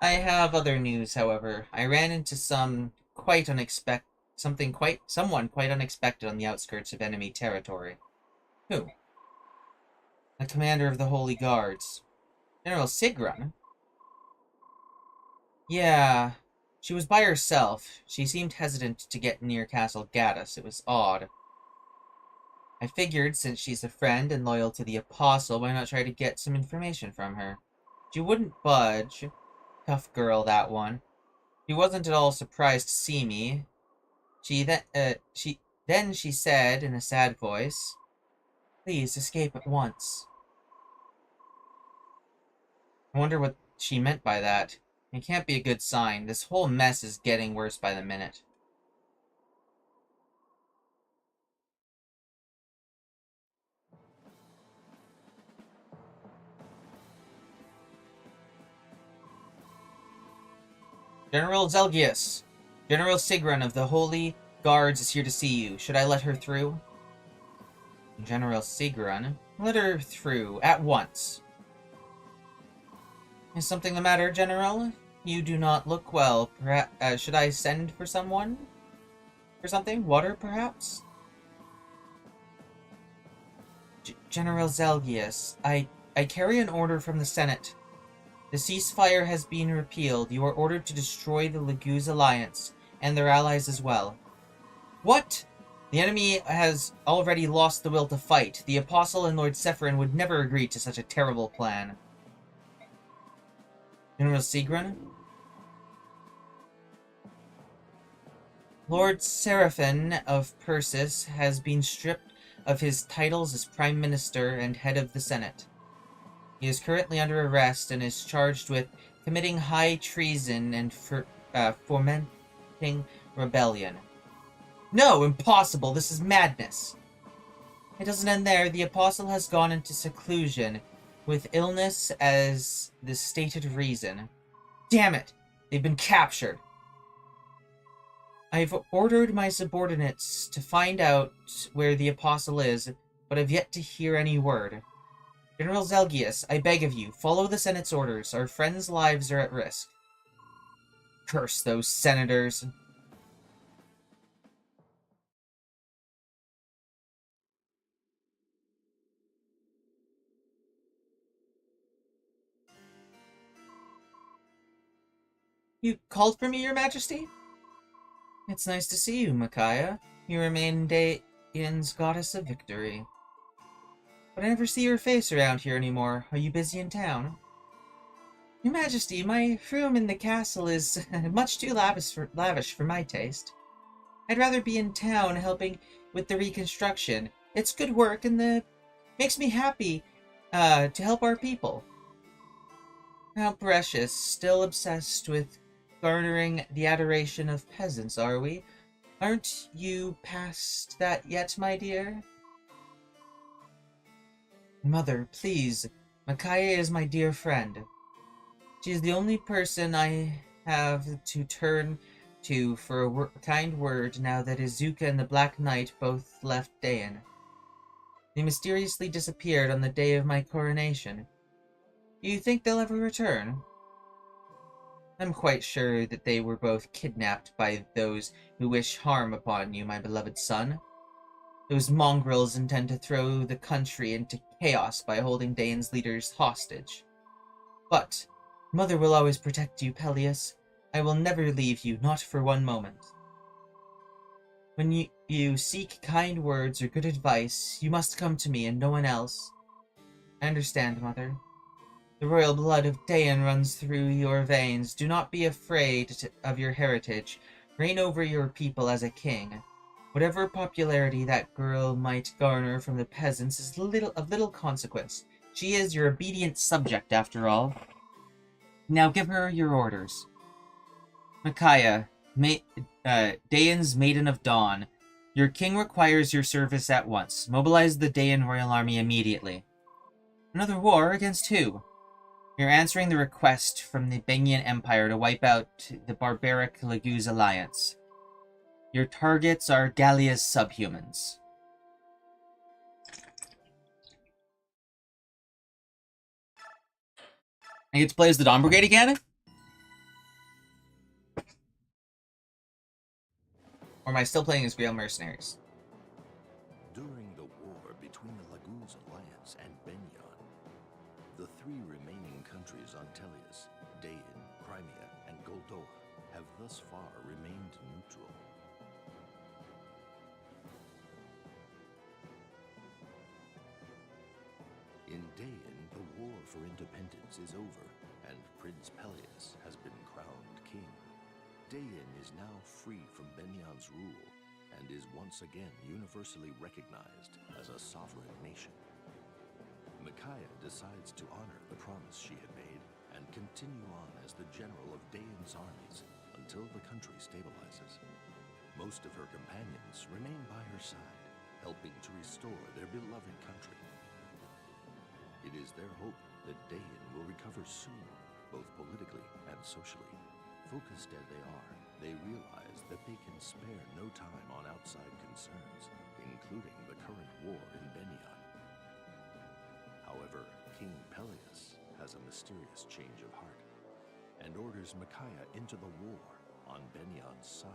I have other news, however. I ran into someone quite unexpected on the outskirts of enemy territory. Who? The commander of the Holy Guards. General Sigrun? Yeah. She was by herself. She seemed hesitant to get near Castle Gaddis. It was odd. I figured, since she's a friend and loyal to the Apostle, why not try to get some information from her? She wouldn't budge. Tough girl, that one. She wasn't at all surprised to see me. Then she said in a sad voice, "Please escape at once." I wonder what she meant by that. It can't be a good sign. This whole mess is getting worse by the minute. General Zelgius! General Sigrun of the Holy Guards is here to see you. Should I let her through? General Sigrun? Let her through, at once. Is something the matter, General? You do not look well. Perhaps, should I send for someone? For something? Water, perhaps? General Zelgius, I carry an order from the Senate. The ceasefire has been repealed. You are ordered to destroy the Laguz Alliance, and their allies as well. What? The enemy has already lost the will to fight. The Apostle and Lord Sephirin would never agree to such a terrible plan. General Sigrun? Lord Seraphin of Persis has been stripped of his titles as Prime Minister and head of the Senate. He is currently under arrest and is charged with committing high treason and fomenting rebellion. No, impossible! This is madness! It doesn't end there. The Apostle has gone into seclusion, with illness as the stated reason. Damn it! They've been captured. I've ordered my subordinates to find out where the Apostle is, but have yet to hear any word. General Zelgius, I beg of you, follow the Senate's orders. Our friends' lives are at risk. Curse those senators. You called for me, Your Majesty? It's nice to see you, Micaiah. You remain Daeon's goddess of victory. But I never see your face around here anymore. Are you busy in town? Your Majesty, my room in the castle is much too lavish for my taste. I'd rather be in town helping with the reconstruction. It's good work and makes me happy to help our people. How precious. Still obsessed with garnering the adoration of peasants, are we? Aren't you past that yet, my dear? Mother, please. Micaiah is my dear friend. She is the only person I have to turn to for a kind word now that Izuka and the Black Knight both left Daeon. They mysteriously disappeared on the day of my coronation. Do you think they'll ever return? I'm quite sure that they were both kidnapped by those who wish harm upon you, my beloved son. Those mongrels intend to throw the country into chaos by holding Daeon's leaders hostage. But Mother will always protect you, Peleus. I will never leave you, not for one moment. When you seek kind words or good advice, you must come to me and no one else. I understand, Mother. The royal blood of Daeon runs through your veins. Do not be afraid of your heritage. Reign over your people as a king. Whatever popularity that girl might garner from the peasants is of little consequence. She is your obedient subject, after all. Now give her your orders. Micaiah, Daeon's Maiden of Dawn. Your king requires your service at once. Mobilize the Daeon royal army immediately. Another war? Against who? You're answering the request from the Bengian Empire to wipe out the barbaric Laguz alliance. Your targets are Gallia's subhumans. I get to play as the Dawn Brigade again? Or am I still playing as Grail Mercenaries? During the war between the Laguz alliance and Benyan, the three remaining countries on Tellius, Daeon, Crimea, and Goldoa, have thus far remained neutral. In Daeon, the war for independence is over, and Prince Peleus has been crowned king. Daeon is now free from Benyan's rule, and is once again universally recognized as a sovereign nation. Micaiah decides to honor the promise she had made and continue on as the general of Daeon's armies until the country stabilizes. Most of her companions remain by her side, helping to restore their beloved country. It is their hope that Daeon will recover soon, both politically and socially. Focused as they are, they realize that they can spare no time on outside concerns, including the current war in Benyan. However, King Peleus has a mysterious change of heart, and orders Micaiah into the war on Benyan's side.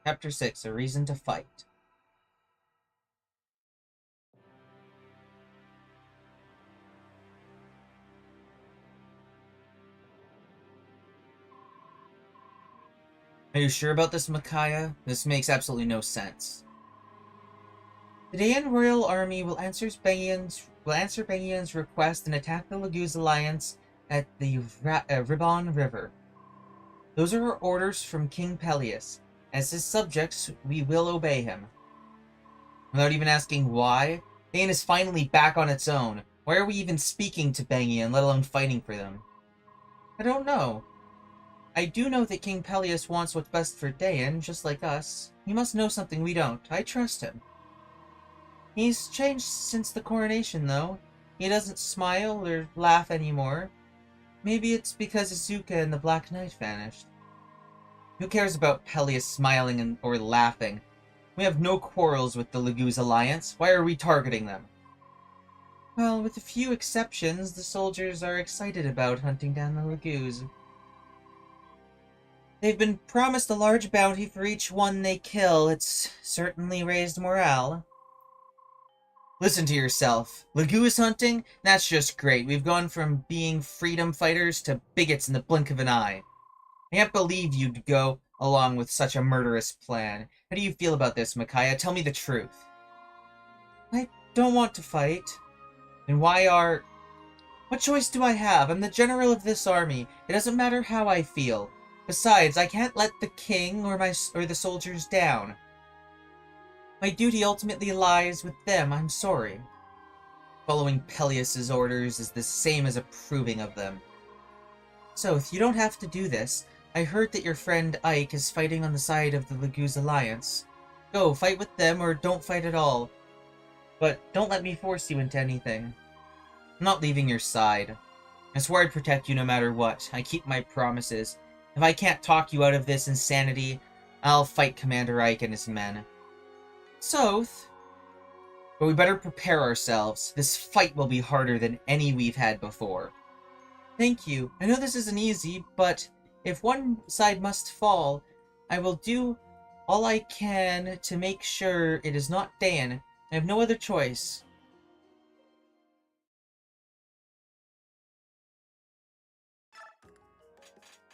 Chapter 6, A Reason to Fight. Are you sure about this, Micaiah? This makes absolutely no sense. The Dayan Royal Army will answer Bengian's request and attack the Laguz Alliance at the Ribbon River. Those are our orders from King Peleus. As his subjects, we will obey him. Without even asking why, Dayan is finally back on its own. Why are we even speaking to Bengian, let alone fighting for them? I don't know. I do know that King Peleus wants what's best for Dayan, just like us. He must know something we don't. I trust him. He's changed since the coronation, though. He doesn't smile or laugh anymore. Maybe it's because Izuka and the Black Knight vanished. Who cares about Peleus smiling or laughing? We have no quarrels with the Laguz Alliance. Why are we targeting them? Well, with a few exceptions, the soldiers are excited about hunting down the Laguz. They've been promised a large bounty for each one they kill. It's certainly raised morale. Listen to yourself. Laguz hunting? That's just great. We've gone from being freedom fighters to bigots in the blink of an eye. I can't believe you'd go along with such a murderous plan. How do you feel about this, Micaiah? Tell me the truth. I don't want to fight. Then what choice do I have? I'm the general of this army. It doesn't matter how I feel. Besides, I can't let the king or the soldiers down. My duty ultimately lies with them. I'm sorry. Following Peleus's orders is the same as approving of them. So, if you don't have to do this, I heard that your friend Ike is fighting on the side of the Laguz Alliance. Go, fight with them or don't fight at all. But don't let me force you into anything. I'm not leaving your side. I swore I'd protect you no matter what. I keep my promises. If I can't talk you out of this insanity, I'll fight Commander Ike and his men. But we better prepare ourselves. This fight will be harder than any we've had before. Thank you. I know this isn't easy, but if one side must fall, I will do all I can to make sure it is not Dayan. I have no other choice.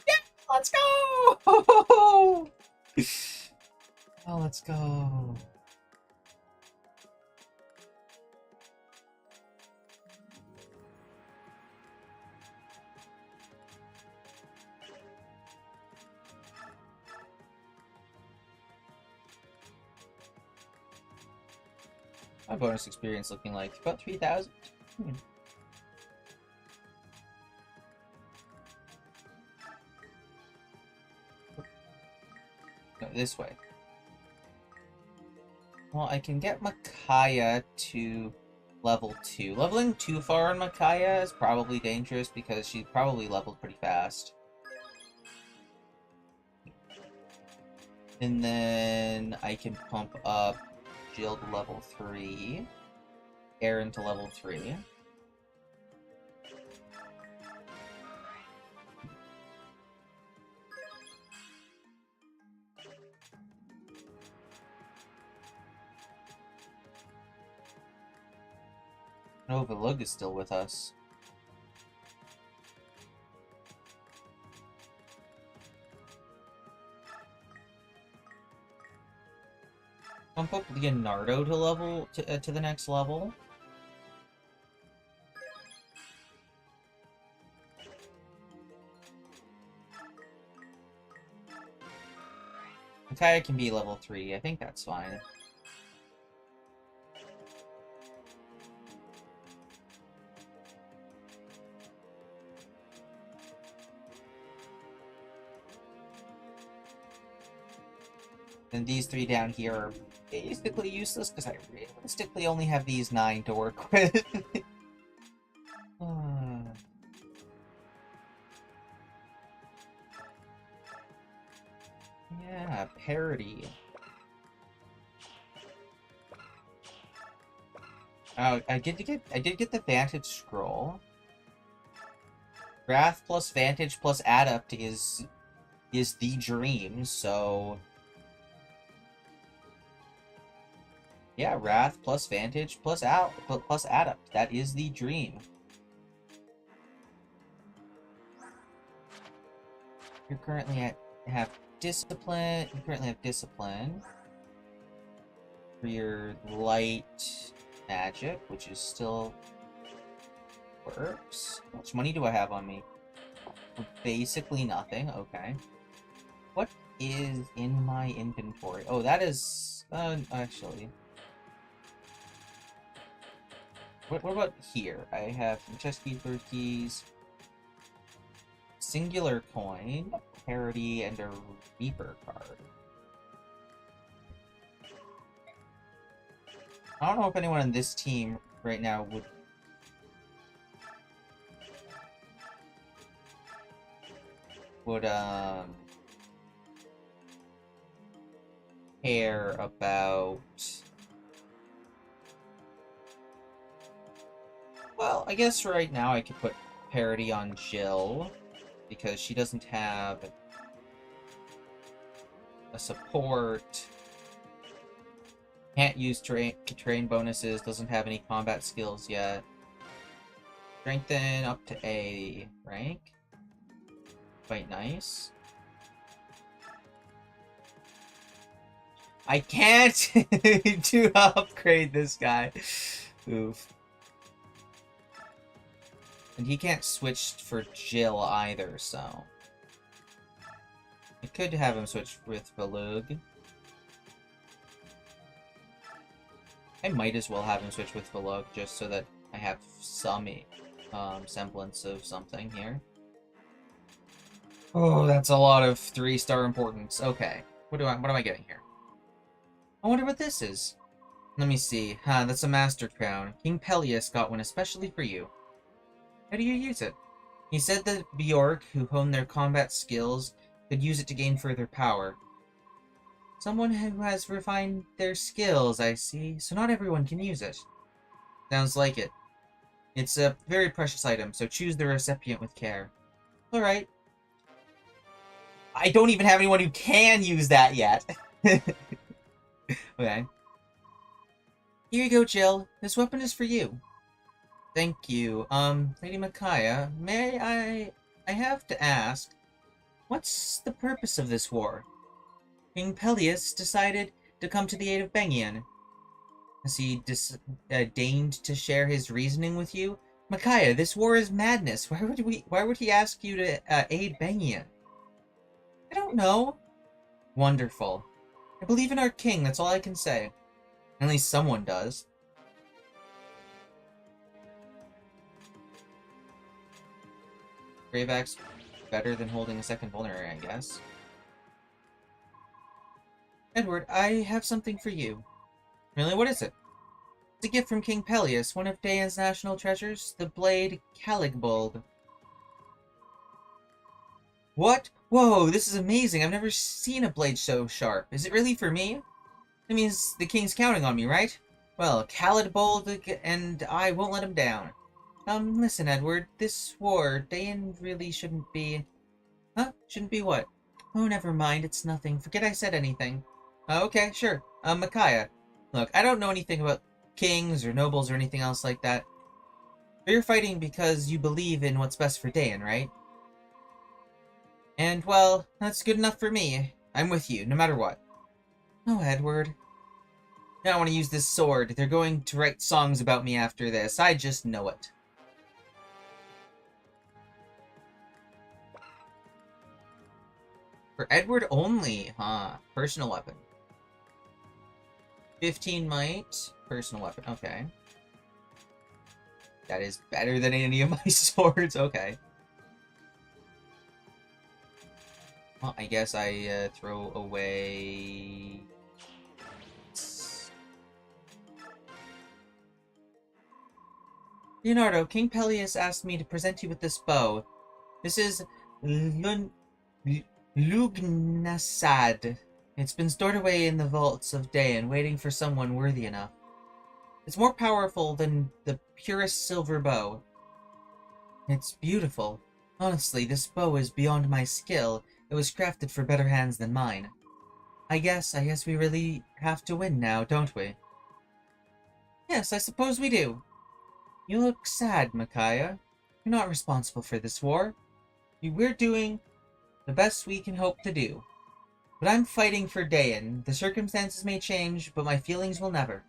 Yeah, let's go! Oh, let's go. My bonus experience looking like about 3,000. No, this way. Well, I can get Micaiah to level 2. Leveling too far on Micaiah is probably dangerous because she's probably leveled pretty fast. And then I can pump up Jill to level 3. Aaron to level 3. Nova Lug is still with us. Bump up Leonardo to the next level. Micaiah can be level 3. I think that's fine. And these 3 down here are basically useless because I realistically only have these 9 to work with. Yeah, parody. Oh, I did get the Vantage Scroll. Wrath plus Vantage plus Adept is the dream, so yeah, Wrath plus Vantage plus Adept. That is the dream. You're currently at have discipline. You currently have discipline for your light magic, which is still works. How much money do I have on me? Basically nothing. Okay. What is in my inventory? Oh, that is actually. What about here? I have some chest keeper keys, singular coin, parity, and a reaper card. I don't know if anyone on this team right now would care about. Well, I guess right now I could put parity on Jill because she doesn't have a support. Can't use terrain bonuses, doesn't have any combat skills yet. Strengthen up to A rank. Quite nice. I can't to upgrade this guy. Oof. And he can't switch for Jill either, so... I could have him switch with Valug. I might as well have him switch with Valug, just so that I have some semblance of something here. Oh, that's a lot of 3-star importance. Okay. What am I getting here? I wonder what this is. Let me see. That's a Master Crown. King Peleus got one especially for you. How do you use it? He said that Bjork, who honed their combat skills, could use it to gain further power. Someone who has refined their skills, I see. So not everyone can use it. Sounds like it. It's a very precious item, so choose the recipient with care. Alright. I don't even have anyone who can use that yet. Okay. Here you go, Jill. This weapon is for you. Thank you. Lady Micaiah, I have to ask, what's the purpose of this war? King Peleus decided to come to the aid of Bengian. Has he deigned to share his reasoning with you? Micaiah, this war is madness. Why would he ask you to aid Bengian? I don't know. Wonderful. I believe in our king, that's all I can say. At least someone does. Grave Axe better than holding a second vulnerary, I guess. Edward, I have something for you. Really, what is it? It's a gift from King Peleus, one of Daeon's national treasures, the blade Caligbold. What? Whoa, this is amazing. I've never seen a blade so sharp. Is it really for me? That means the king's counting on me, right? Well, Caligbold and I won't let him down. Listen, Edward, this war, Daeon really shouldn't be... Huh? Shouldn't be what? Oh, never mind, it's nothing. Forget I said anything. Okay, sure. Micaiah. Look, I don't know anything about kings or nobles or anything else like that. But you're fighting because you believe in what's best for Daeon, right? And, well, that's good enough for me. I'm with you, no matter what. Oh, Edward. I don't want to use this sword. They're going to write songs about me after this. I just know it. For Edward only, huh? Personal weapon. 15 might. Personal weapon. Okay. That is better than any of my swords. Okay. Well, I guess I throw away... Leonardo, King Peleus asked me to present you with this bow. This is Lugnasad. It's been stored away in the vaults of Daeon, waiting for someone worthy enough. It's more powerful than the purest silver bow. It's beautiful. Honestly, this bow is beyond my skill. It was crafted for better hands than mine. I guess we really have to win now, don't we? Yes, I suppose we do. You look sad, Micaiah. You're not responsible for this war. We're doing The best we can hope to do. But I'm fighting for Dayan. The circumstances may change, but my feelings will never.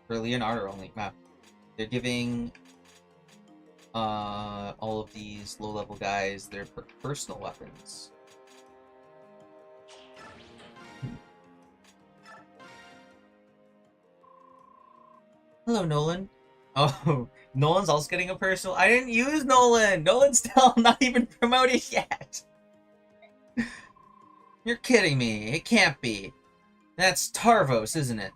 Early and art only map. They're giving all of these low-level guys their personal weapons. Hello, Nolan. Oh, Nolan's also getting a personal. I didn't use Nolan. Nolan's still not even promoted yet. You're kidding me. It can't be. That's Tarvos, isn't it?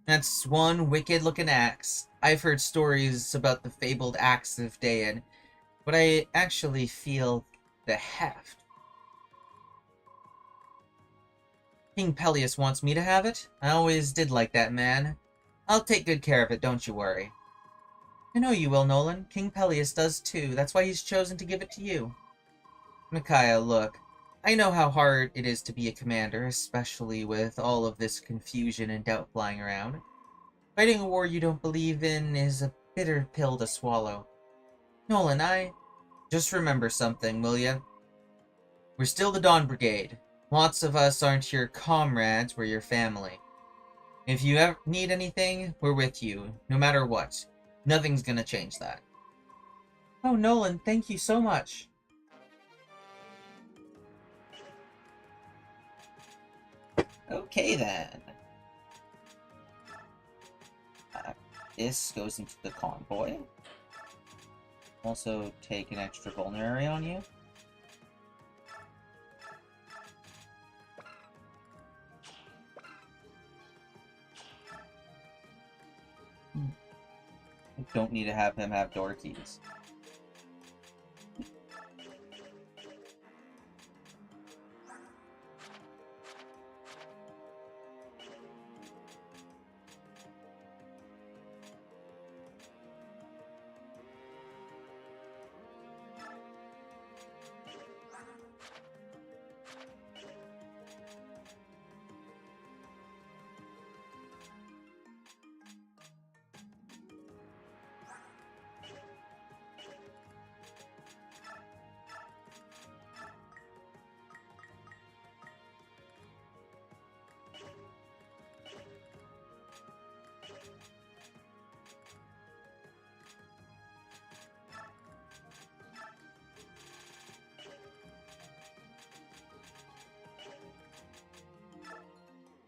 That's one wicked-looking axe. I've heard stories about the fabled axe of Dayan, but I actually feel the heft. King Peleus wants me to have it. I always did like that man. I'll take good care of it, don't you worry. I know you will, Nolan. King Peleus does too. That's why he's chosen to give it to you. Micaiah, look. I know how hard it is to be a commander, especially with all of this confusion and doubt flying around. Fighting a war you don't believe in is a bitter pill to swallow. Nolan, just remember something, will ya? We're still the Dawn Brigade. Lots of us aren't your comrades, we're your family. If you ever need anything, we're with you, no matter what. Nothing's gonna change that. Oh, Nolan, thank you so much. Okay, then. This goes into the convoy. Also take an extra vulnerary on you. I don't need to have him have door keys.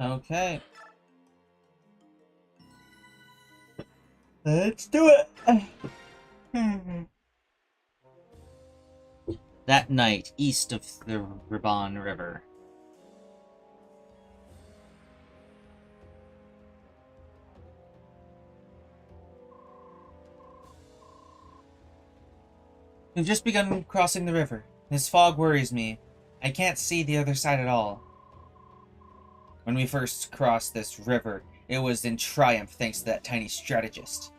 Okay. Let's do it! That night, east of the Raban River. We've just begun crossing the river. This fog worries me. I can't see the other side at all. When we first crossed this river, it was in triumph thanks to that tiny strategist.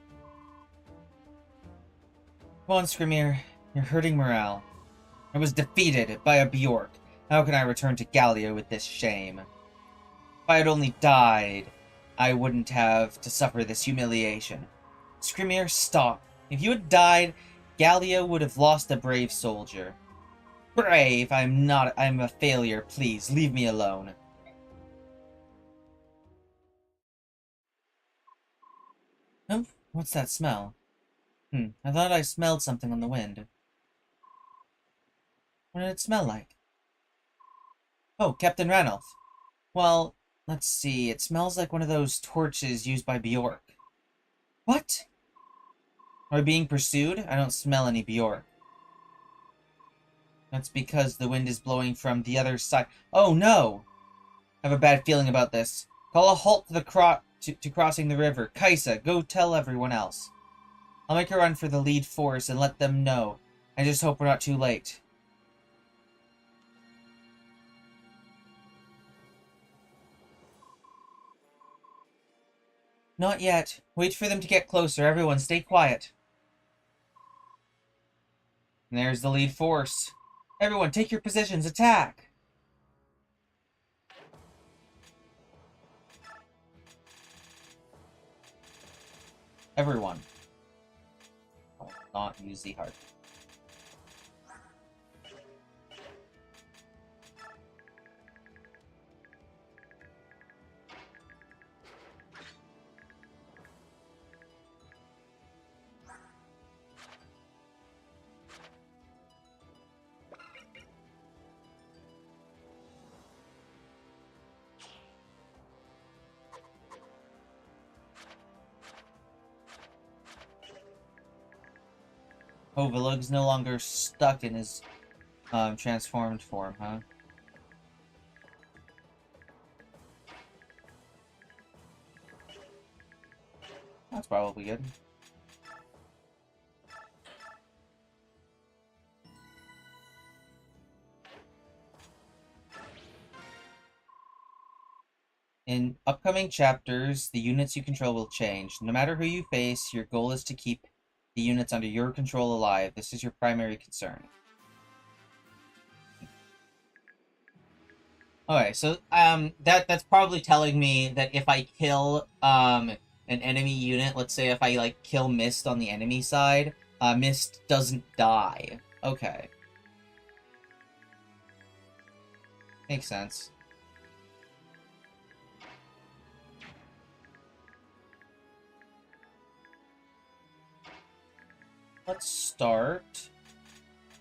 Come on, Skrimir. You're hurting morale. I was defeated by a Bjork. How can I return to Gallia with this shame? If I had only died, I wouldn't have to suffer this humiliation. Skrimir, stop. If you had died, Gallia would have lost a brave soldier. Brave? I'm not. I'm a failure. Please, leave me alone. Oh, what's that smell? I thought I smelled something on the wind. What did it smell like? Oh, Captain Ranulph. Well, let's see. It smells like one of those torches used by Bjork. What? Are we being pursued? I don't smell any Bjork. That's because the wind is blowing from the other side. Oh, no! I have a bad feeling about this. Call a halt to the crossing the river. Kaisa, go tell everyone else. I'll make a run for the lead force and let them know. I just hope we're not too late. Not yet. Wait for them to get closer. Everyone, stay quiet. And there's the lead force. Everyone, take your positions. Attack! Everyone. not use the heart. Oh, Vilug's no longer stuck in his transformed form, huh? That's probably good. In upcoming chapters, the units you control will change. No matter who you face, your goal is to keep the units under your control alive. This is your primary concern. Okay, so that's probably telling me that if I kill an enemy unit, let's say if I like kill Mist on the enemy side, Mist doesn't die. Okay. Makes sense. Let's start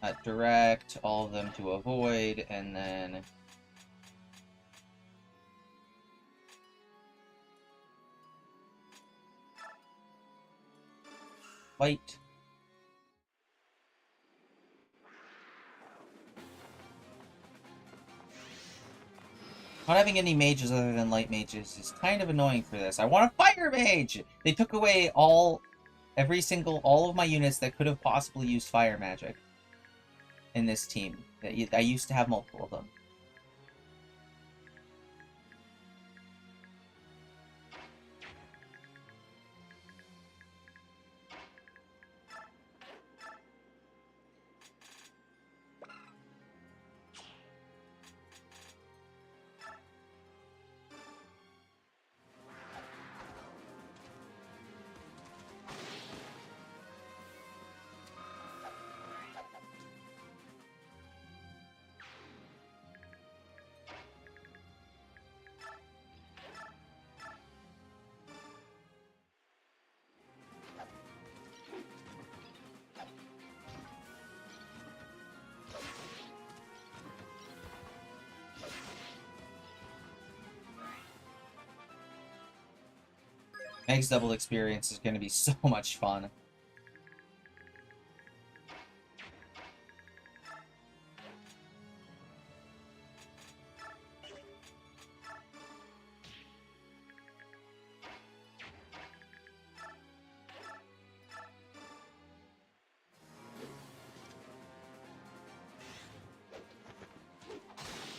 at direct, all of them to avoid, and then fight. Not having any mages other than light mages is kind of annoying for this. I want a fire mage! They took away all of my units that could have possibly used fire magic in this team. I used to have multiple of them. Meg's double experience is going to be so much fun. At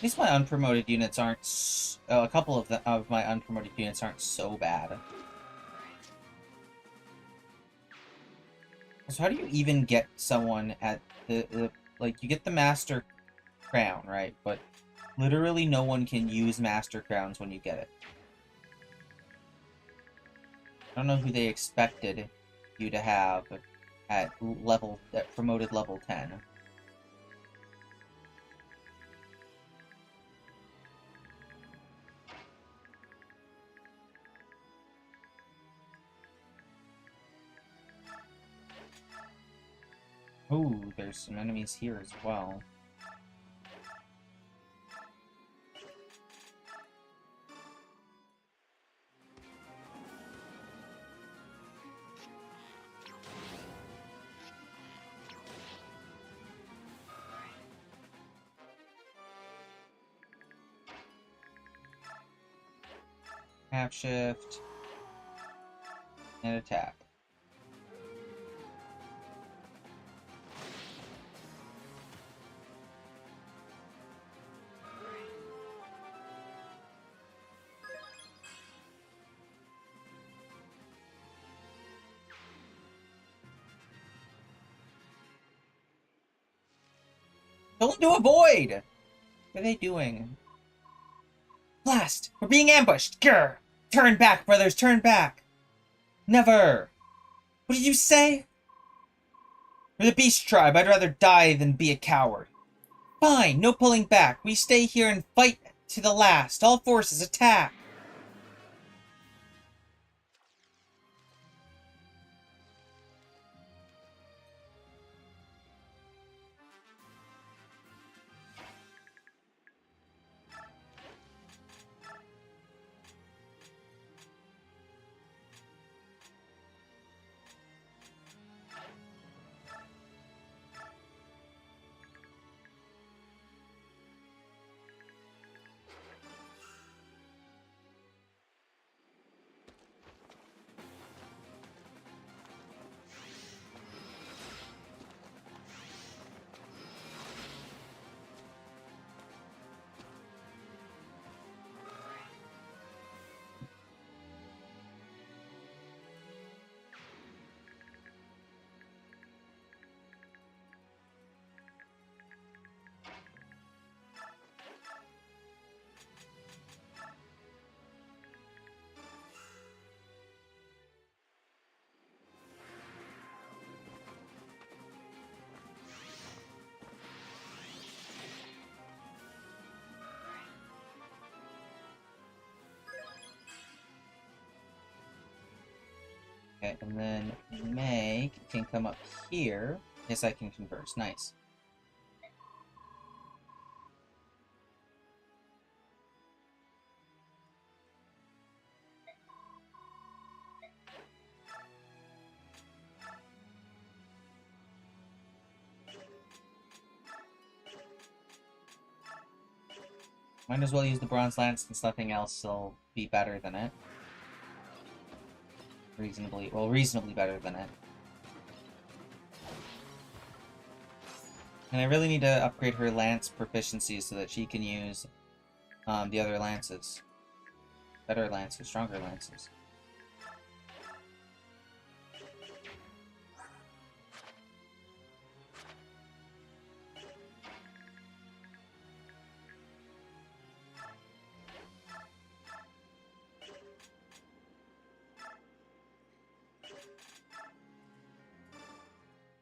least my unpromoted units aren't... a couple of my unpromoted units aren't so bad. So how do you even get someone at the like, you get the Master Crown, right? But literally no one can use Master Crowns when you get it. I don't know who they expected you to have at promoted level 10. Ooh, there's some enemies here as well. Half shift and attack. Don't do a void! What are they doing? Blast! We're being ambushed! Grr! Turn back, brothers, turn back! Never! What did you say? For the Beast Tribe, I'd rather die than be a coward. Fine, no pulling back. We stay here and fight to the last. All forces, attack! Okay, and then Meg can come up here. Yes, I can converse. Nice. Might as well use the Bronze Lance since nothing else will be better than it. Reasonably better than it. And I really need to upgrade her lance proficiency so that she can use the other lances. Better lances, stronger lances.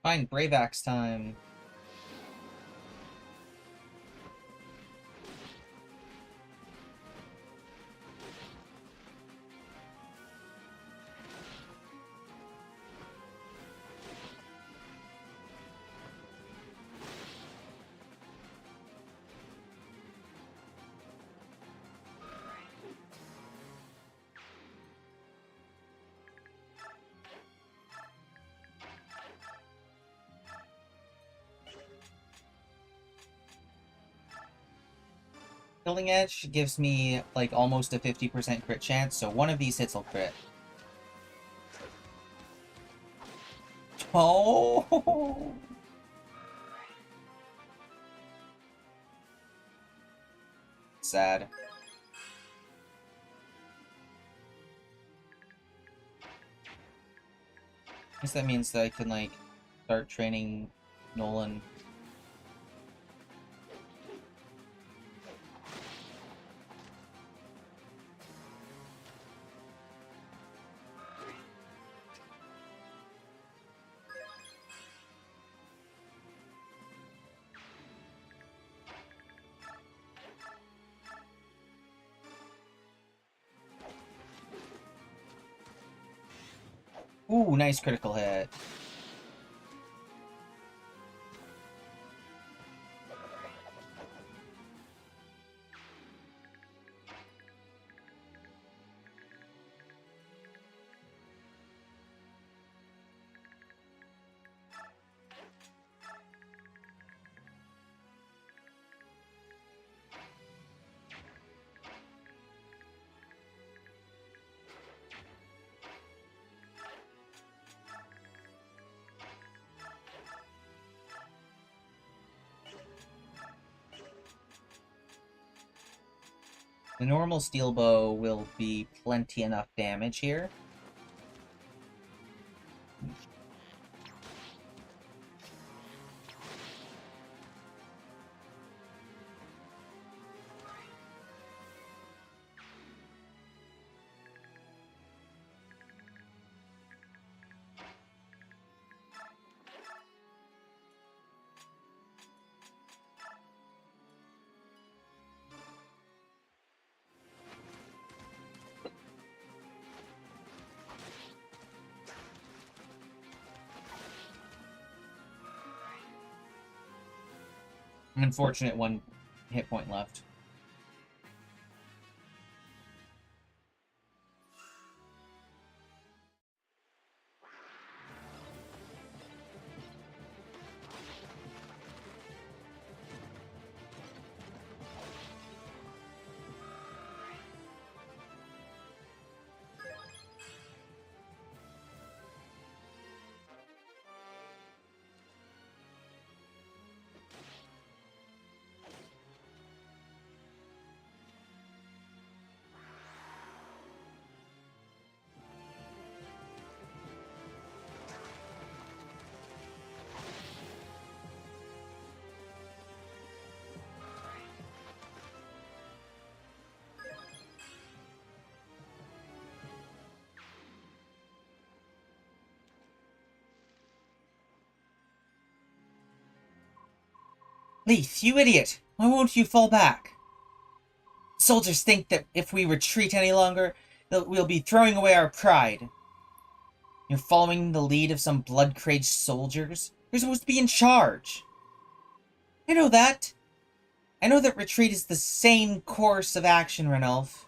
Fine, Brave Axe time. Killing Edge gives me, like, almost a 50% crit chance, so one of these hits will crit. Oh! Sad. I guess that means that I can, like, start training Nolan. Ooh, nice critical hit. The normal steel bow will be plenty enough damage here. Unfortunate 1 hit point left. Leaf, you idiot! Why won't you fall back? Soldiers think that if we retreat any longer, that we'll be throwing away our pride. You're following the lead of some blood-crazed soldiers? You're supposed to be in charge. I know that. I know that retreat is the sane course of action, Ranulf.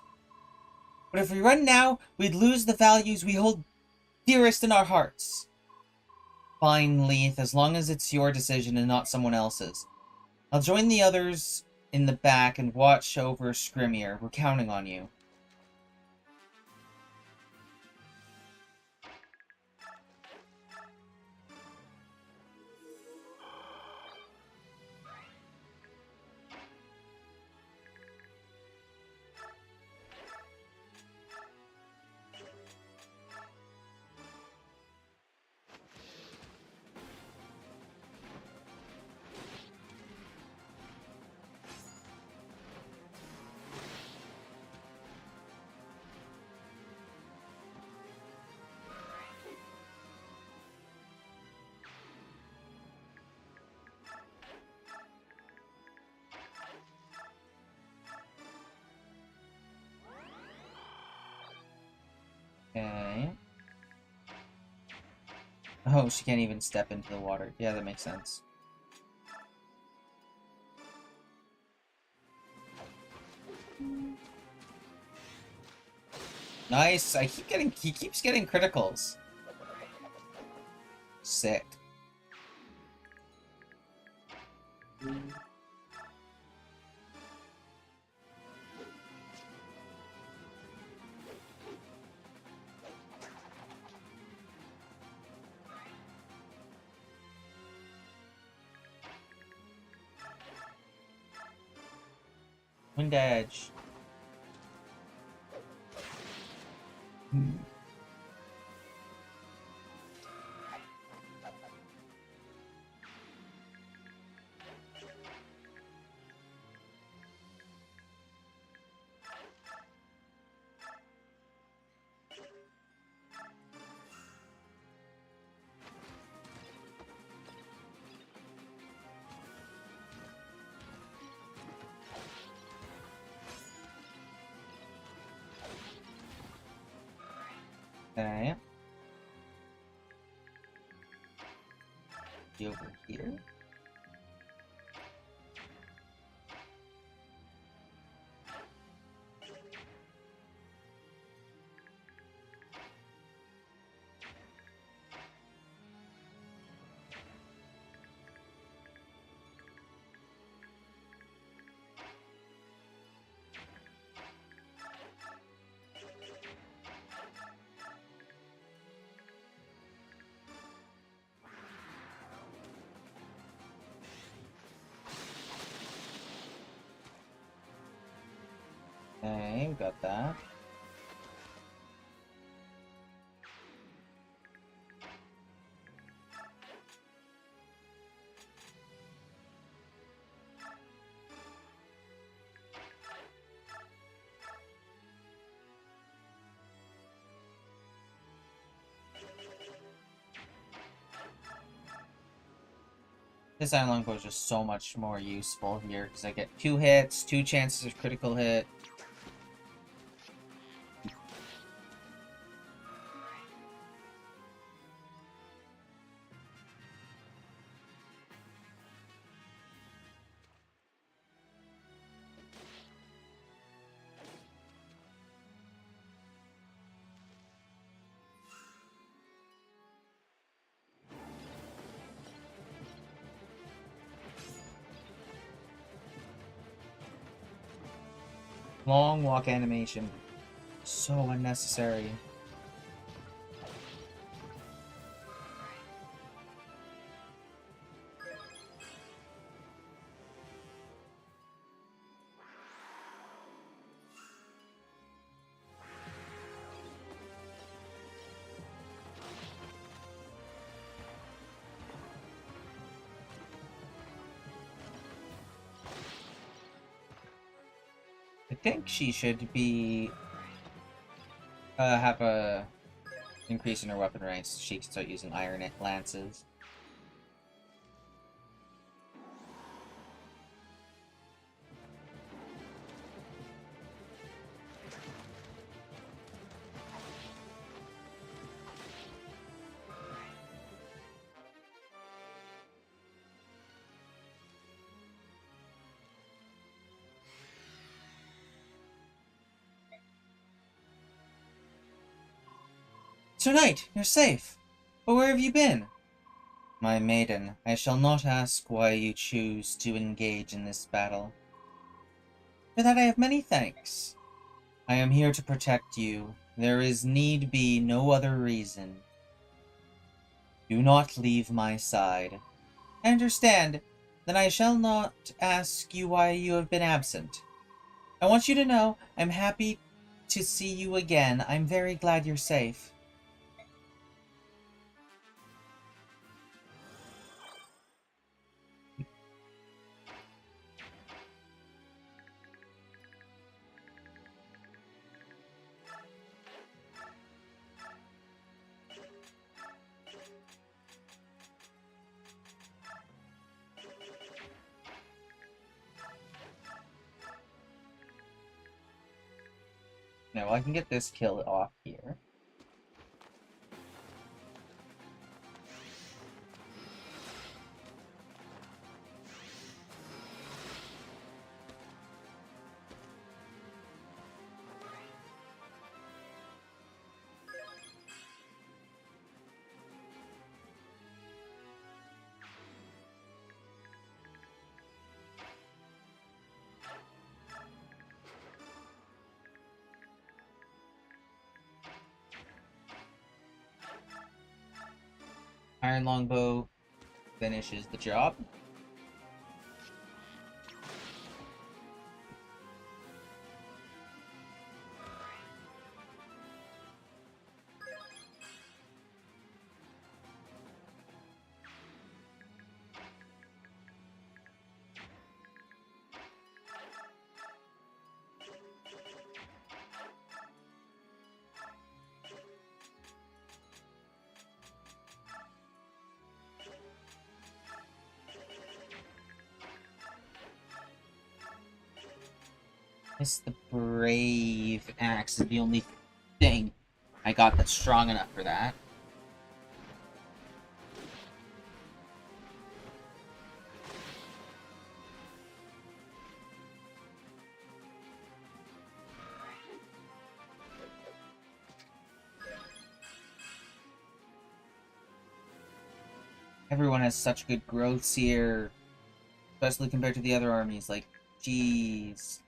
But if we run now, we'd lose the values we hold dearest in our hearts. Fine, Leith, as long as it's your decision and not someone else's. I'll join the others in the back and watch over Skrymir. We're counting on you. Okay. Oh, she can't even step into the water. Yeah, that makes sense. Nice. He keeps getting criticals. Sick. Wind Edge. Okay. Be over here. Okay, we got that. This Iron Longbow is just so much more useful here because I get 2 hits, 2 chances of critical hit. Long walk animation. So unnecessary. I think she should be have a increase in her weapon range so she can start using iron lances. Sir Knight, you're safe. But where have you been? My maiden, I shall not ask why you choose to engage in this battle. For that I have many thanks. I am here to protect you. There is need be no other reason. Do not leave my side. I understand. Then I shall not ask you why you have been absent. I want you to know I'm happy to see you again. I'm very glad you're safe. Now I can get this kill off here. Iron Longbow finishes the job. Guess the Brave Axe is the only thing I got that's strong enough for that. Everyone has such good growths here, especially compared to the other armies. Like, jeez.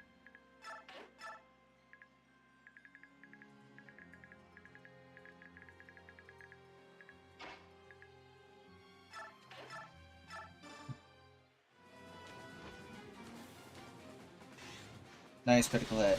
Nice critical hit.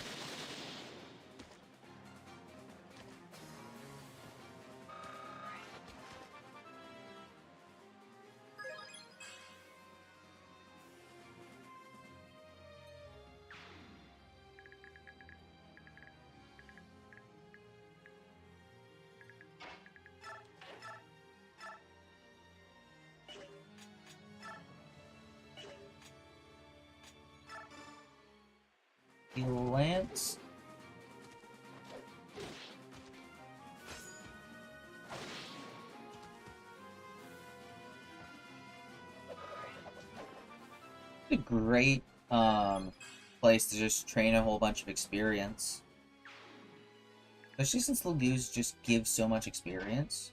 Lance. A great place to just train a whole bunch of experience. Especially since Lagoos just gives so much experience.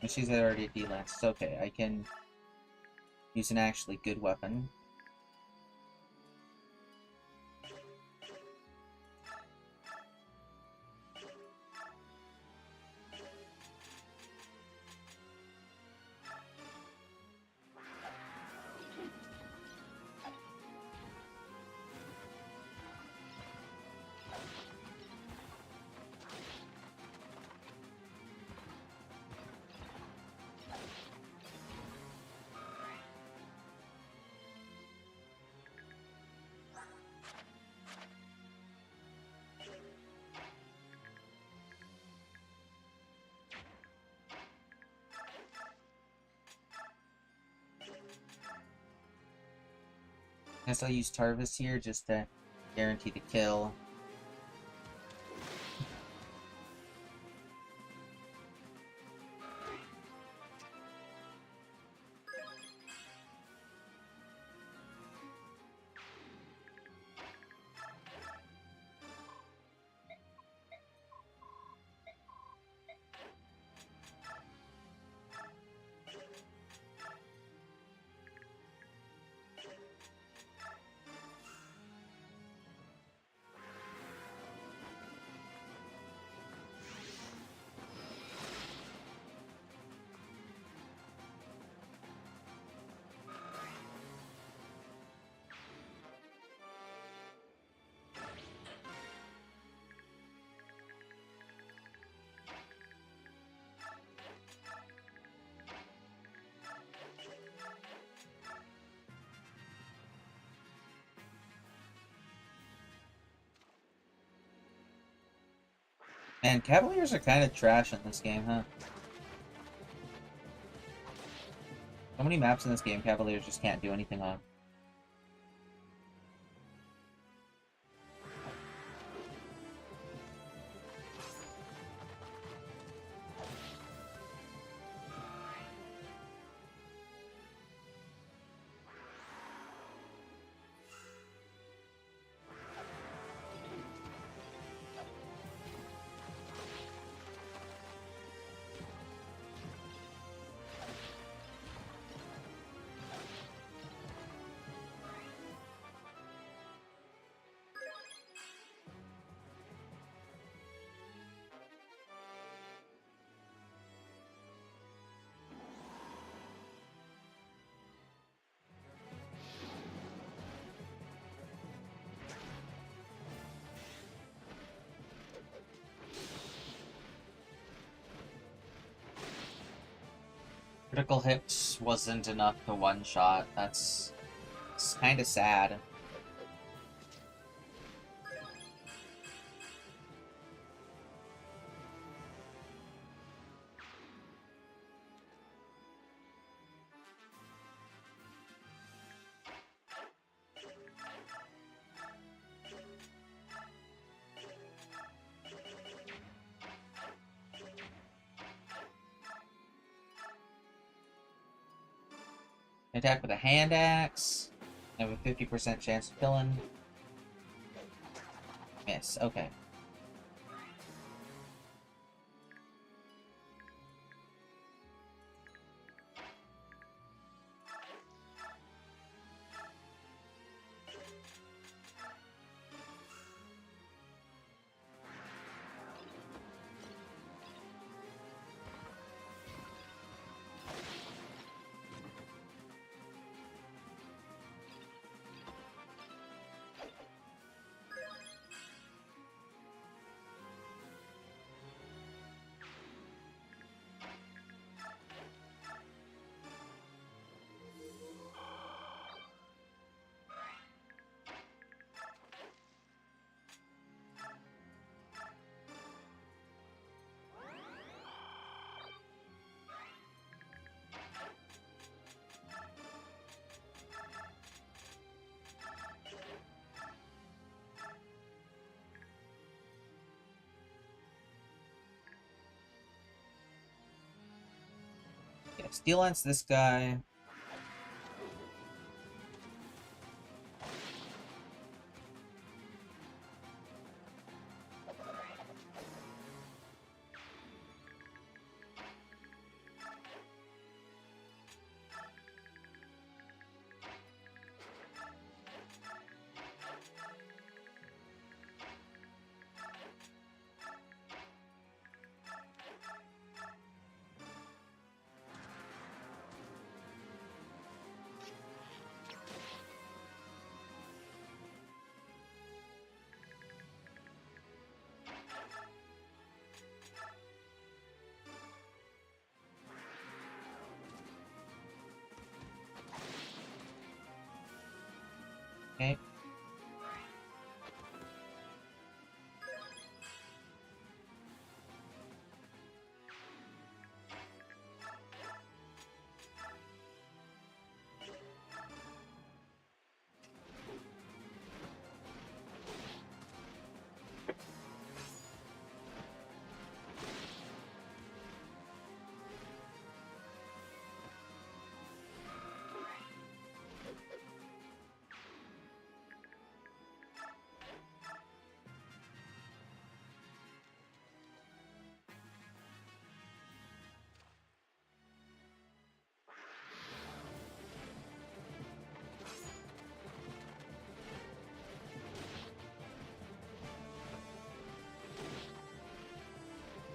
But she's already a D-Lance. It's okay, I can use an actually good weapon. Guess I'll use Tarvis here just to guarantee the kill. Man, Cavaliers are kind of trash in this game, huh? So many maps in this game Cavaliers just can't do anything on. Critical hit wasn't enough to one-shot. That's kind of sad. Attack with a hand axe. I have a 50% chance of killing. Miss. Okay. Yeah, Steel Lance this guy.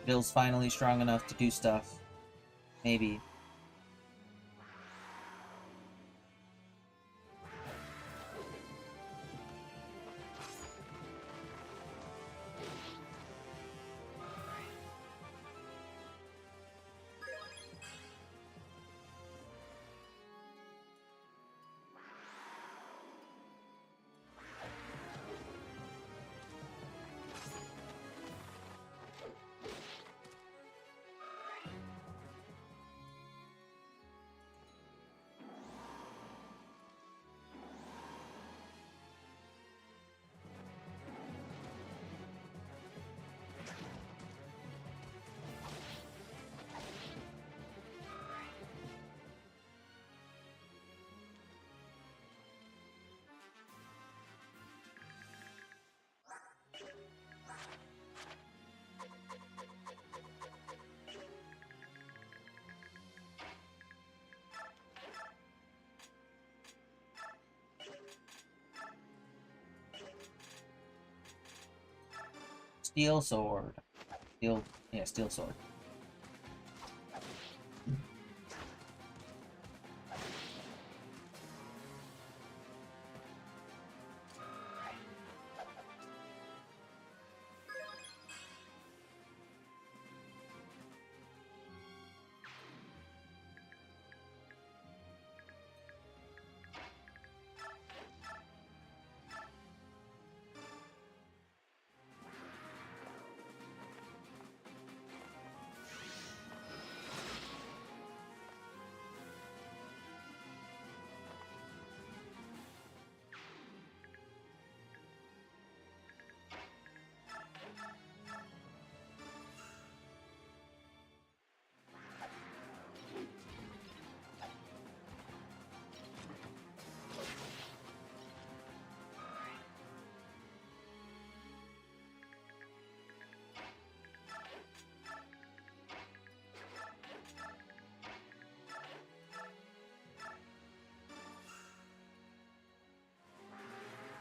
Bill's finally strong enough to do stuff. Maybe. Steel sword. Steel sword.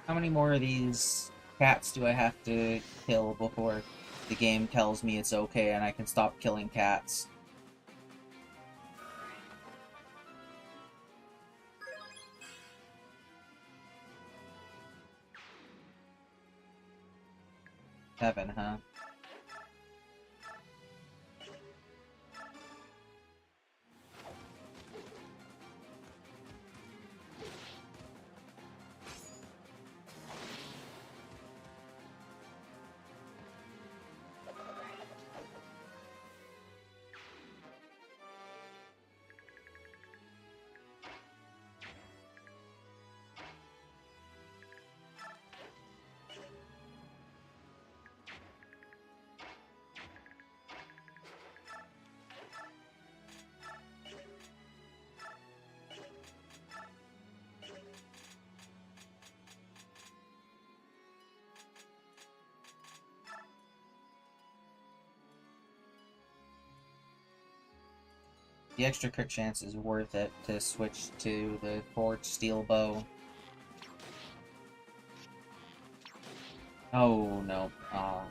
How many more of these cats do I have to kill before the game tells me it's okay and I can stop killing cats? Seven, huh? The extra crit chance is worth it to switch to the forged steel bow. Oh, no. Oh.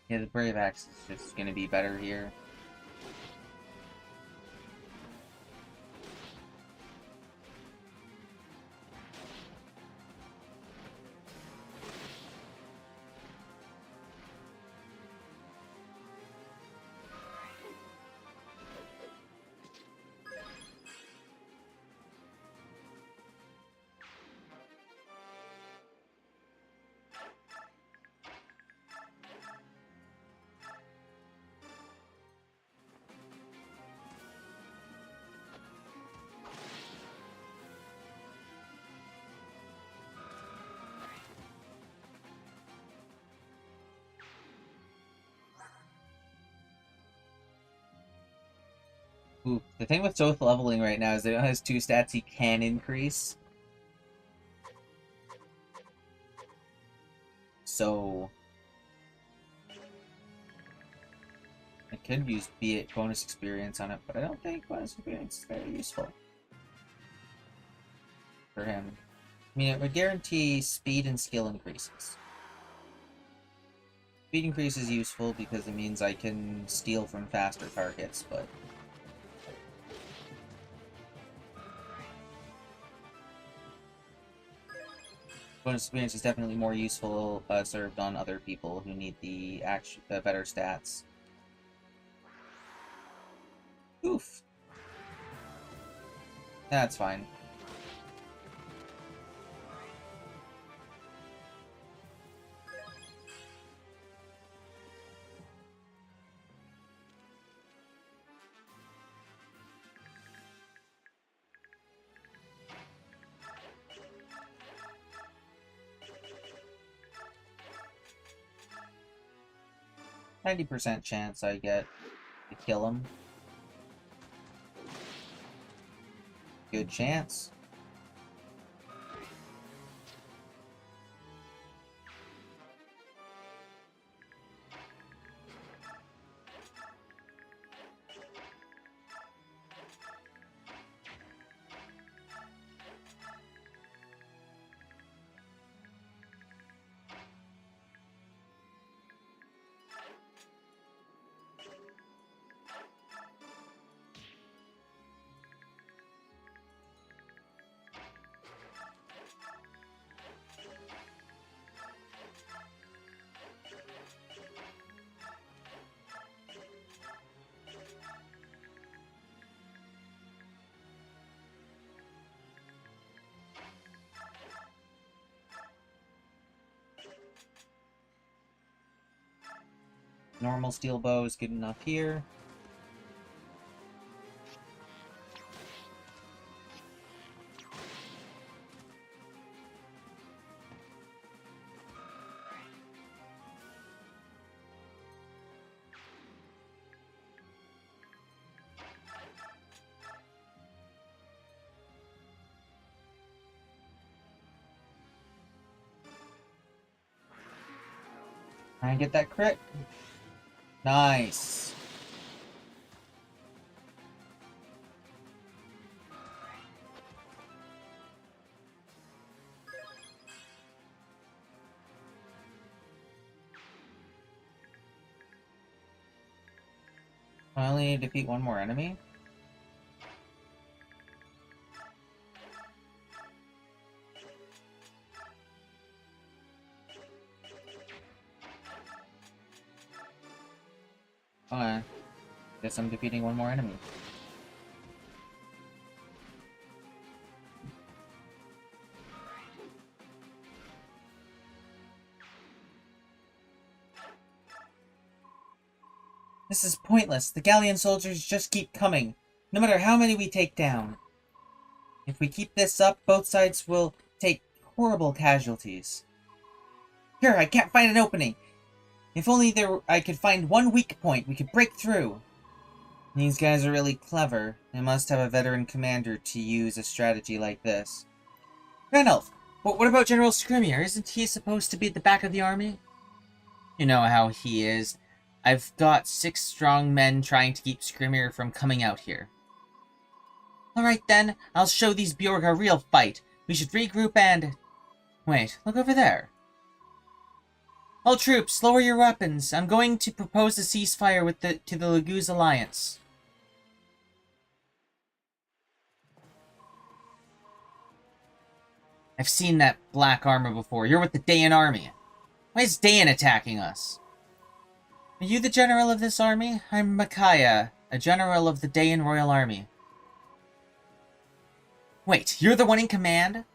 Yeah, the Brave Axe is just gonna be better here. Ooh, the thing with Soth leveling right now is that it has two stats he can increase. So could use bonus experience on it, but I don't think bonus experience is very useful for him. I mean, it would guarantee speed and skill increases. Speed increase is useful because it means I can steal from faster targets, but... bonus experience is definitely more useful served on other people who need the better stats. Oof. That's fine. %90 chance I get to kill him. Good chance. Normal steel bow is good enough here. Try and get that crit. Nice. I only need to defeat one more enemy. Okay. Guess I'm defeating one more enemy. This is pointless. The Galleon soldiers just keep coming, no matter how many we take down. If we keep this up, both sides will take horrible casualties. Here, I can't find an opening. If only I could find one weak point, we could break through. These guys are really clever. They must have a veteran commander to use a strategy like this. Ranulph, what about General Scrimmier? Isn't he supposed to be at the back of the army? You know how he is. I've got 6 strong men trying to keep Scrimmier from coming out here. Alright then, I'll show these Bjorg a real fight. We should regroup and... Wait, look over there. All troops, lower your weapons. I'm going to propose a ceasefire to the Laguz Alliance. I've seen that black armor before. You're with the Dayan army. Why is Dayan attacking us? Are you the general of this army? I'm Micaiah, a general of the Dayan Royal Army. Wait, you're the one in command?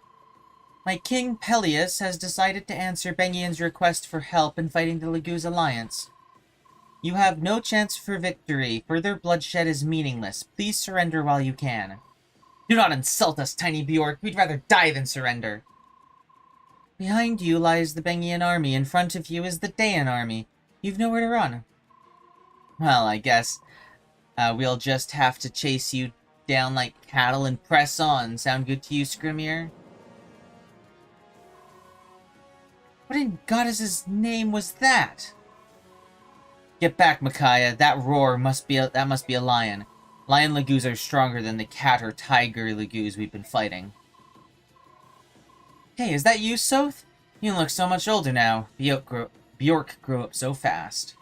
My king, Peleus, has decided to answer Bengian's request for help in fighting the Laguz Alliance. You have no chance for victory. Further bloodshed is meaningless. Please surrender while you can. Do not insult us, tiny Bjork. We'd rather die than surrender. Behind you lies the Bengian army. In front of you is the Dayan army. You've nowhere to run. Well, I guess we'll just have to chase you down like cattle and press on. Sound good to you, Scrimmier? What in goddess's name was that? Get back, Micaiah. That roar must be a lion. Lion Lagoos are stronger than the cat or tiger Lagoos we've been fighting. Hey, is that you, Soth? You look so much older now. Bjork grew up so fast.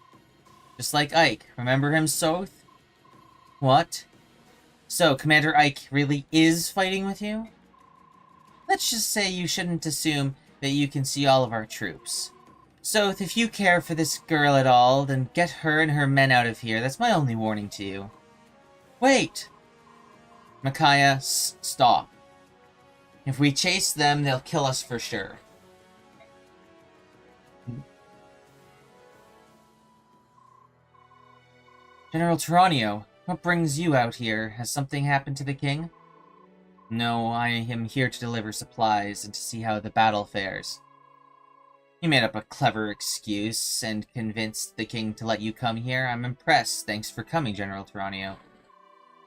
Just like Ike. Remember him, Soth? What? So, Commander Ike really is fighting with you? Let's just say you shouldn't assume that you can see all of our troops. So, if you care for this girl at all, then get her and her men out of here. That's my only warning to you. Wait! Micaiah, stop. If we chase them, they'll kill us for sure. General Taranio, what brings you out here? Has something happened to the king? No, I am here to deliver supplies and to see how the battle fares. You made up a clever excuse and convinced the king to let you come here. I'm impressed. Thanks for coming, General Taranio.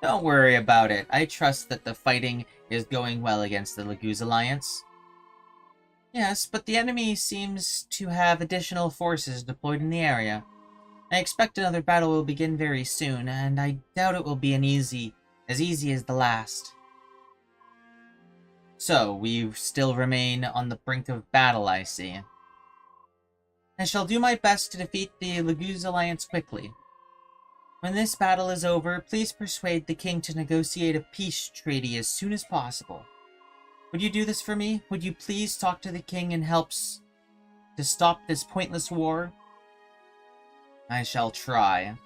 Don't worry about it. I trust that the fighting is going well against the Laguz Alliance. Yes, but the enemy seems to have additional forces deployed in the area. I expect another battle will begin very soon, and I doubt it will be as easy as the last. So, we still remain on the brink of battle, I see. I shall do my best to defeat the Laguz Alliance quickly. When this battle is over, please persuade the king to negotiate a peace treaty as soon as possible. Would you do this for me? Would you please talk to the king and help to stop this pointless war? I shall try.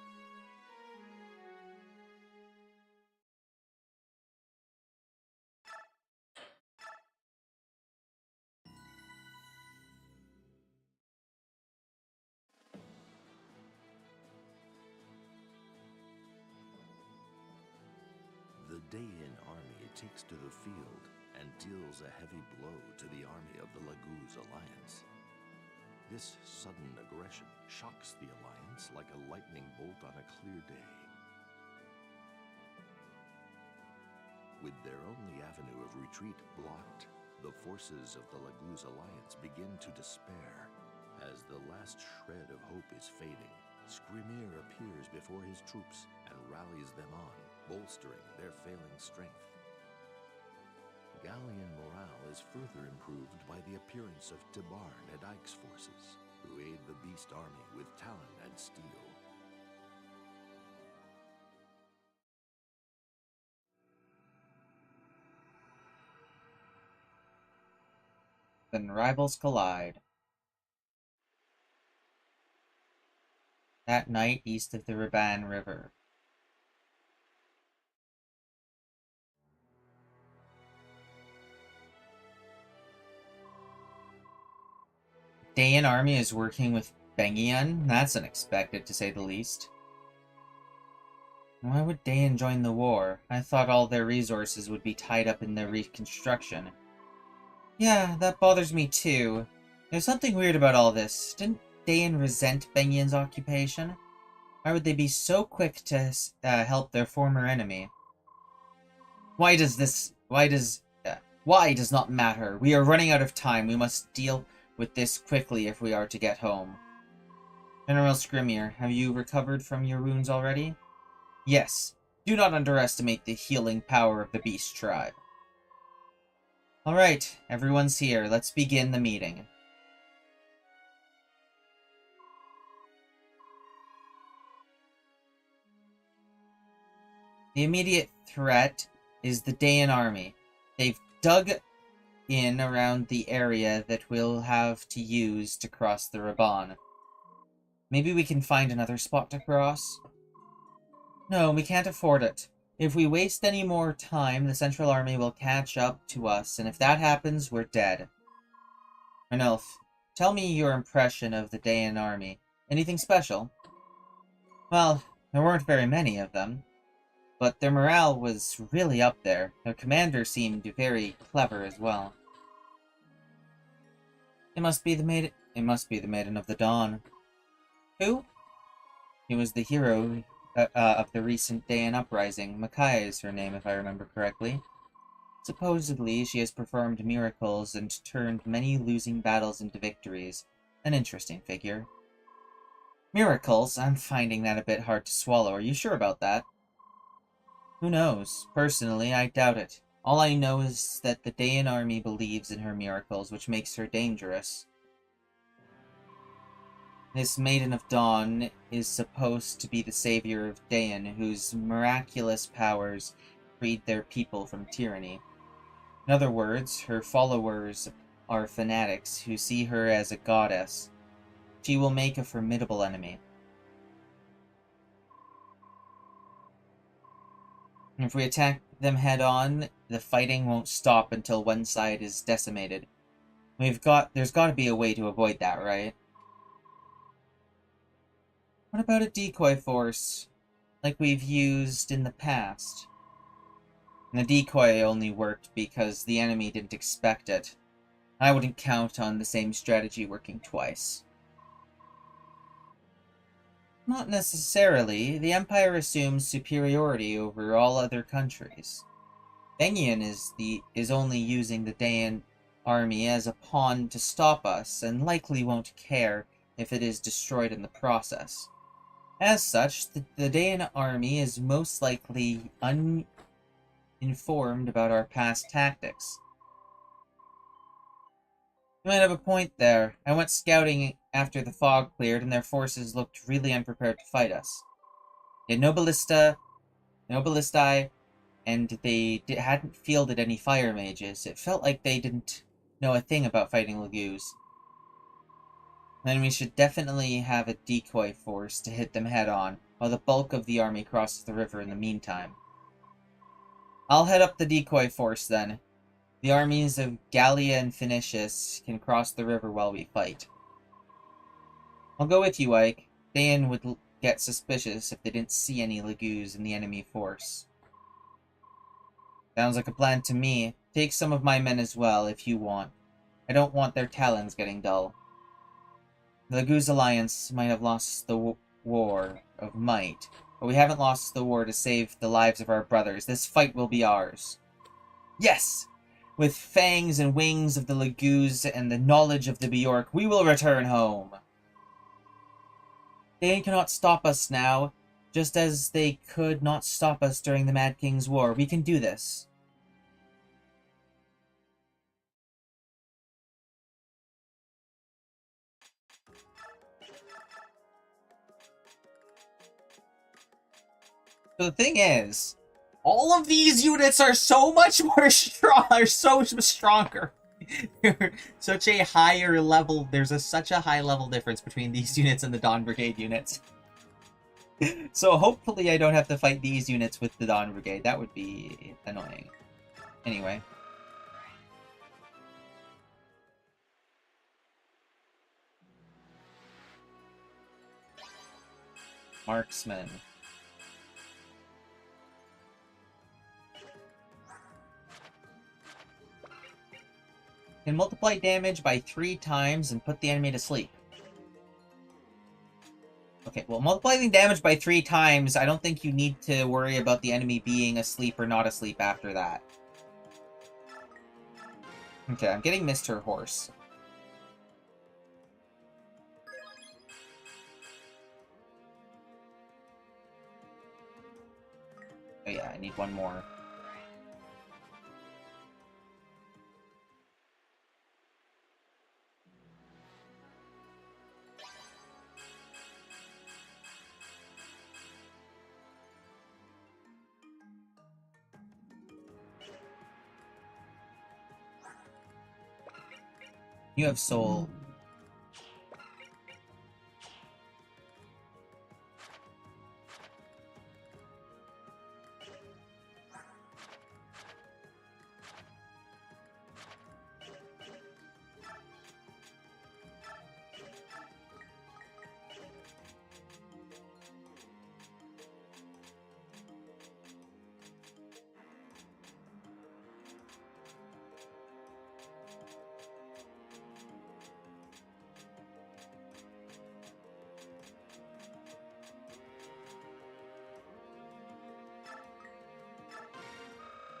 The Dayan army takes to the field and deals a heavy blow to the army of the Laguz Alliance. This sudden aggression shocks the Alliance like a lightning bolt on a clear day. With their only avenue of retreat blocked, the forces of the Laguz Alliance begin to despair. As the last shred of hope is fading, Skrimir appears before his troops and rallies them on, bolstering their failing strength. Gallian morale is further improved by the appearance of Tibarn and Ike's forces, who aid the Beast Army with talon and steel. Then rivals collide. That night east of the Raban River. Dayan army is working with Bengian? That's unexpected, to say the least. Why would Dayan join the war? I thought all their resources would be tied up in their reconstruction. Yeah, that bothers me too. There's something weird about all this. Didn't Dayan resent Bengian's occupation? Why would they be so quick to help their former enemy? Why does not matter. We are running out of time. We must deal with this quickly if we are to get home. General Skrimir, have you recovered from your wounds already? Yes. Do not underestimate the healing power of the Beast Tribe. Alright, everyone's here. Let's begin the meeting. The immediate threat is the Dayan army. They've dug in around the area that we'll have to use to cross the Raban. Maybe we can find another spot to cross? No, we can't afford it. If we waste any more time, the Central Army will catch up to us, and if that happens, we're dead. Arnulf, tell me your impression of the Dayan army. Anything special? Well, there weren't very many of them, but their morale was really up there. Their commander seemed very clever as well. It must be the Maiden of the Dawn. Who? He was the hero of the recent Dayan uprising. Micaiah is her name, if I remember correctly. Supposedly, she has performed miracles and turned many losing battles into victories. An interesting figure. Miracles? I'm finding that a bit hard to swallow. Are you sure about that? Who knows? Personally, I doubt it. All I know is that the Dayan army believes in her miracles, which makes her dangerous. This Maiden of Dawn is supposed to be the savior of Dayan, whose miraculous powers freed their people from tyranny. In other words, her followers are fanatics who see her as a goddess. She will make a formidable enemy. If we attack them head-on, the fighting won't stop until one side is decimated. There's got to be a way to avoid that, right? What about a decoy force, like we've used in the past? And the decoy only worked because the enemy didn't expect it. I wouldn't count on the same strategy working twice. Not necessarily. The Empire assumes superiority over all other countries. Benyan is only using the Dayan army as a pawn to stop us, and likely won't care if it is destroyed in the process. As such, the Dayan army is most likely uninformed about our past tactics. You might have a point there. I went scouting after the fog cleared, and their forces looked really unprepared to fight us. They had no ballistae, and they hadn't fielded any fire mages. It felt like they didn't know a thing about fighting Lagoos. Then we should definitely have a decoy force to hit them head-on, while the bulk of the army crosses the river in the meantime. I'll head up the decoy force, then. The armies of Gallia and Phoenicius can cross the river while we fight. I'll go with you, Ike. Dayan would get suspicious if they didn't see any Lagoos in the enemy force. Sounds like a plan to me. Take some of my men as well, if you want. I don't want their talons getting dull. The Lagoos Alliance might have lost the war of might, but we haven't lost the war to save the lives of our brothers. This fight will be ours. Yes! With fangs and wings of the Lagoos and the knowledge of the Bjork, we will return home. They cannot stop us now, just as they could not stop us during the Mad King's War. We can do this. So the thing is, all of these units are so much more strong, are so stronger. Such a higher level, such a high level difference between these units and the Dawn Brigade units. So hopefully I don't have to fight these units with the Dawn Brigade. That would be annoying. Anyway. Marksman. Can multiply damage by 3 times and put the enemy to sleep. Okay, well, multiplying damage by 3 times, I don't think you need to worry about the enemy being asleep or not asleep after that. Okay, I'm getting Mr. Horse. Oh yeah, I need one more. You have soul.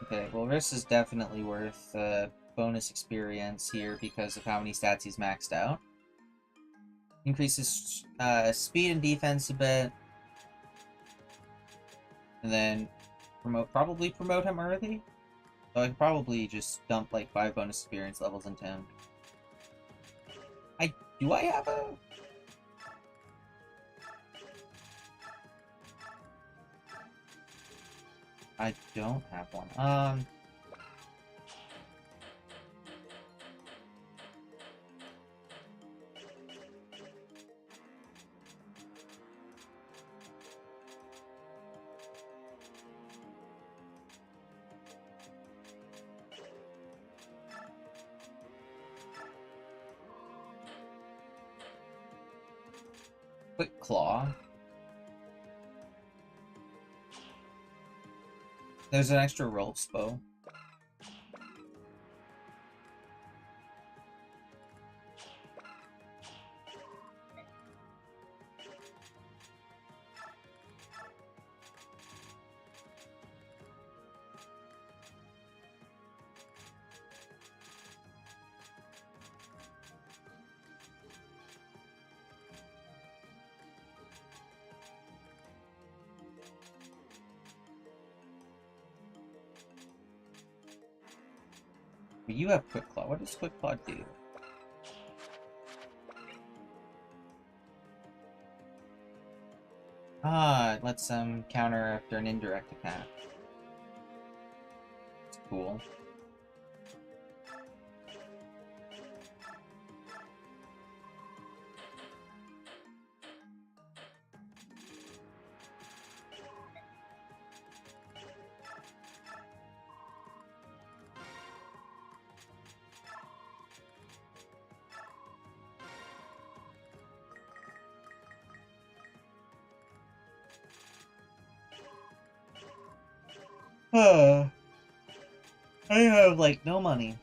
Okay, well, this is definitely worth bonus experience here because of how many stats he's maxed out. Increases speed and defense a bit. And then probably promote him early. So I could probably just dump like 5 bonus experience levels into him. Do I have a... I don't have one. Quick Claw. There's an extra Rolf's Bow. But you have Quick Claw. What does Quick Claw do? Ah, it lets them counter after an indirect attack. It's cool. I have, like, no money.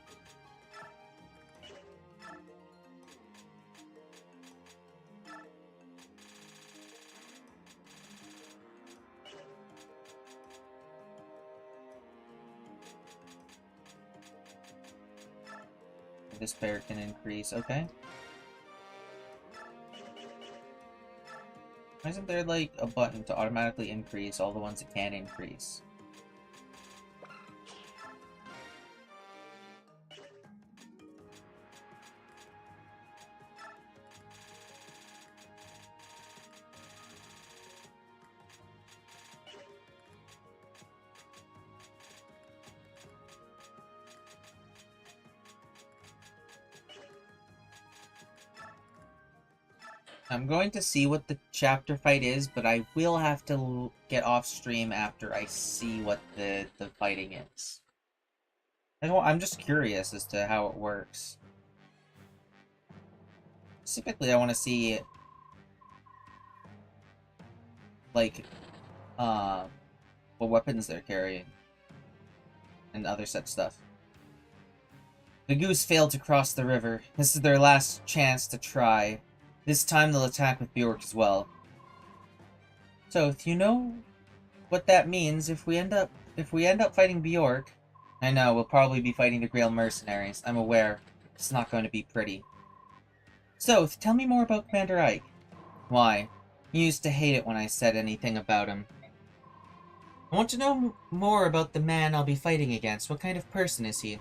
This pair can increase, okay. Why isn't there, like, a button to automatically increase all the ones that can increase? I'm going to see what the chapter fight is, but I will have to get off stream after I see what the fighting is. I'm just curious as to how it works. Specifically, I want to see, like, what weapons they're carrying. And other such stuff. The Goose failed to cross the river. This is their last chance to try. This time they'll attack with Bjork as well. So, if you know what that means, if we end up fighting Bjork, I know, we'll probably be fighting the Grail Mercenaries. I'm aware. It's not going to be pretty. So, tell me more about Commander Ike. Why? You used to hate it when I said anything about him. I want to know more about the man I'll be fighting against. What kind of person is he?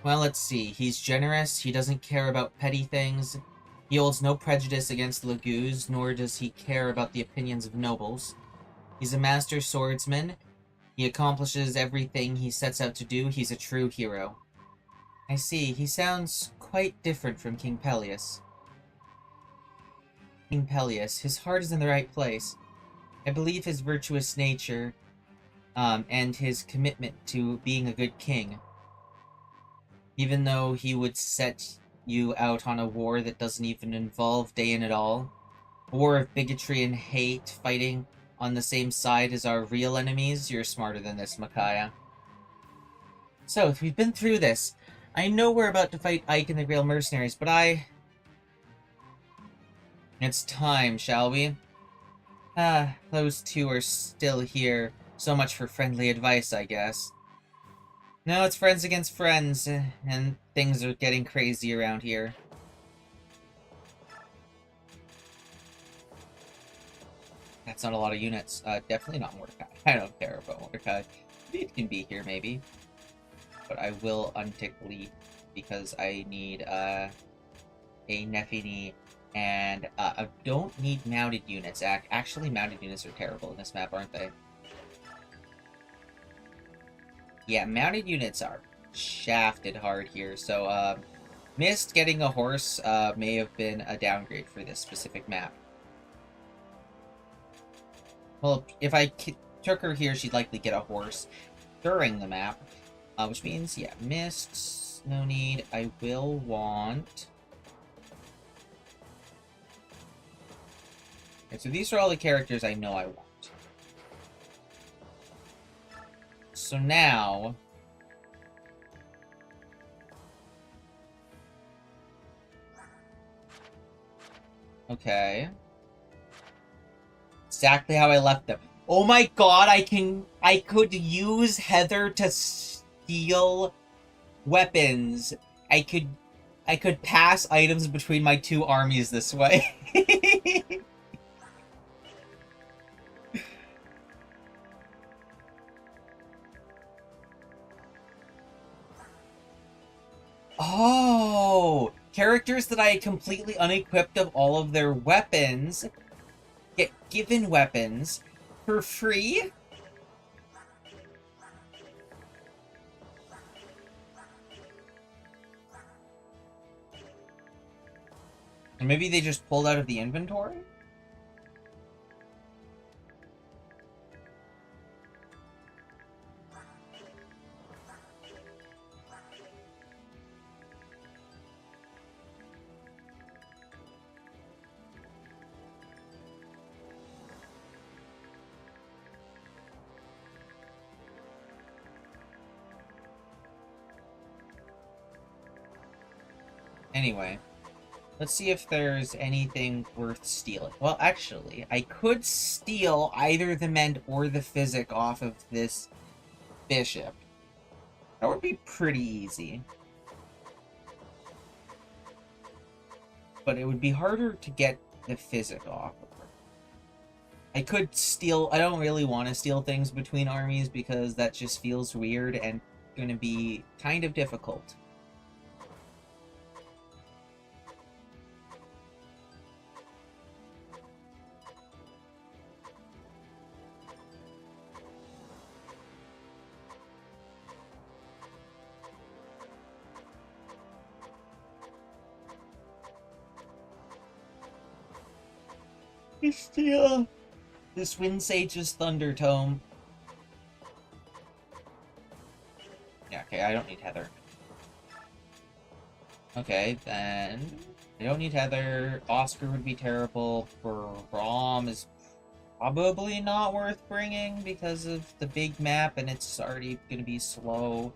Well, let's see. He's generous. He doesn't care about petty things. He holds no prejudice against Laguz, nor does he care about the opinions of nobles. He's a master swordsman. He accomplishes everything he sets out to do. He's a true hero. I see. He sounds quite different from King Peleus. King Peleus. His heart is in the right place. I believe his virtuous nature, and his commitment to being a good king. Even though he would set you out on a war that doesn't even involve Dayan at all. A war of bigotry and hate, fighting on the same side as our real enemies. You're smarter than this, Micaiah. So, we've been through this. I know we're about to fight Ike and the Grail Mercenaries, but It's time, shall we? Those two are still here. So much for friendly advice, I guess. No, it's friends against friends, and things are getting crazy around here. That's not a lot of units. Definitely not Mordecai. I don't care about Mordecai. It can be here, maybe. But I will untick Lee because I need a Nefini, and I don't need mounted units. Actually, mounted units are terrible in this map, aren't they? Yeah, mounted units are shafted hard here, so Mist getting a horse may have been a downgrade for this specific map. Well, if I took her here, she'd likely get a horse during the map, which means, yeah, Mist, no need. I will want... Okay, so these are all the characters I know I want. So now... Okay. Exactly how I left them. Oh my god, I could use Heather to steal weapons. I could pass items between my two armies this way. Oh, characters that I completely unequipped of all of their weapons get given weapons for free? And maybe they just pulled out of the inventory? Anyway, let's see if there's anything worth stealing. Well, actually, I could steal either the Mend or the Physic off of this bishop. That would be pretty easy. But it would be harder to get the Physic off of her. I could steal... I don't really want to steal things between armies because that just feels weird and going to be kind of difficult. Steal this Wind Sage's Thunder Tome. Yeah, okay, I don't need Heather. Okay, then I don't need Heather. Oscar would be terrible. Braum is probably not worth bringing because of the big map and it's already gonna be slow.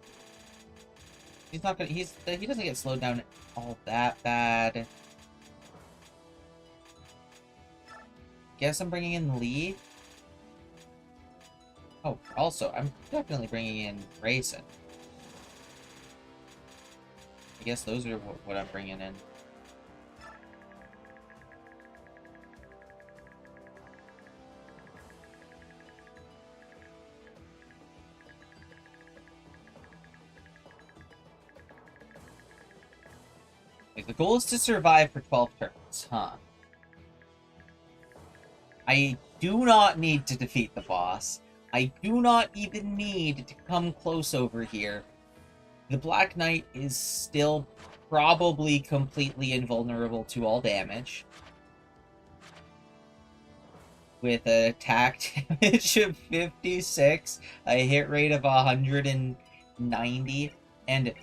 He's not gonna. He doesn't get slowed down all that bad. Guess I'm bringing in Lee. Oh, also, I'm definitely bringing in Grayson. I guess those are what I'm bringing in. Like, the goal is to survive for 12 turns, huh? I do not need to defeat the boss. I do not even need to come close over here. The Black Knight is still probably completely invulnerable to all damage. With an attack damage of 56, a hit rate of 190, and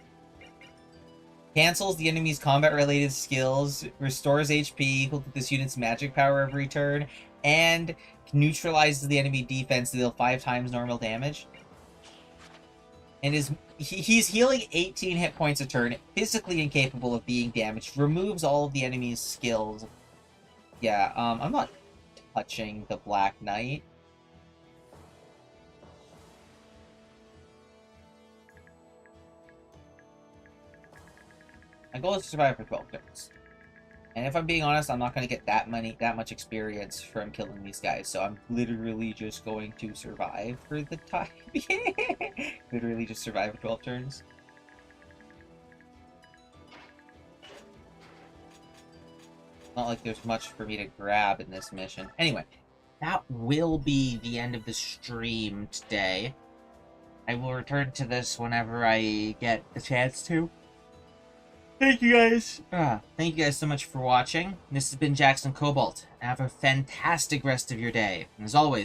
cancels the enemy's combat-related skills, restores HP equal to this unit's magic power every turn, and neutralizes the enemy defense to deal 5 times normal damage. And he's healing 18 hit points a turn, physically incapable of being damaged, removes all of the enemy's skills. Yeah, I'm not touching the Black Knight. My goal is to survive for 12 turns. And if I'm being honest, I'm not going to get that much experience from killing these guys. So I'm literally just going to survive for the time. Literally just survive for 12 turns. Not like there's much for me to grab in this mission. Anyway, that will be the end of the stream today. I will return to this whenever I get the chance to. Thank you guys. Thank you guys so much for watching. This has been Jackson Cobalt. Have a fantastic rest of your day. And as always,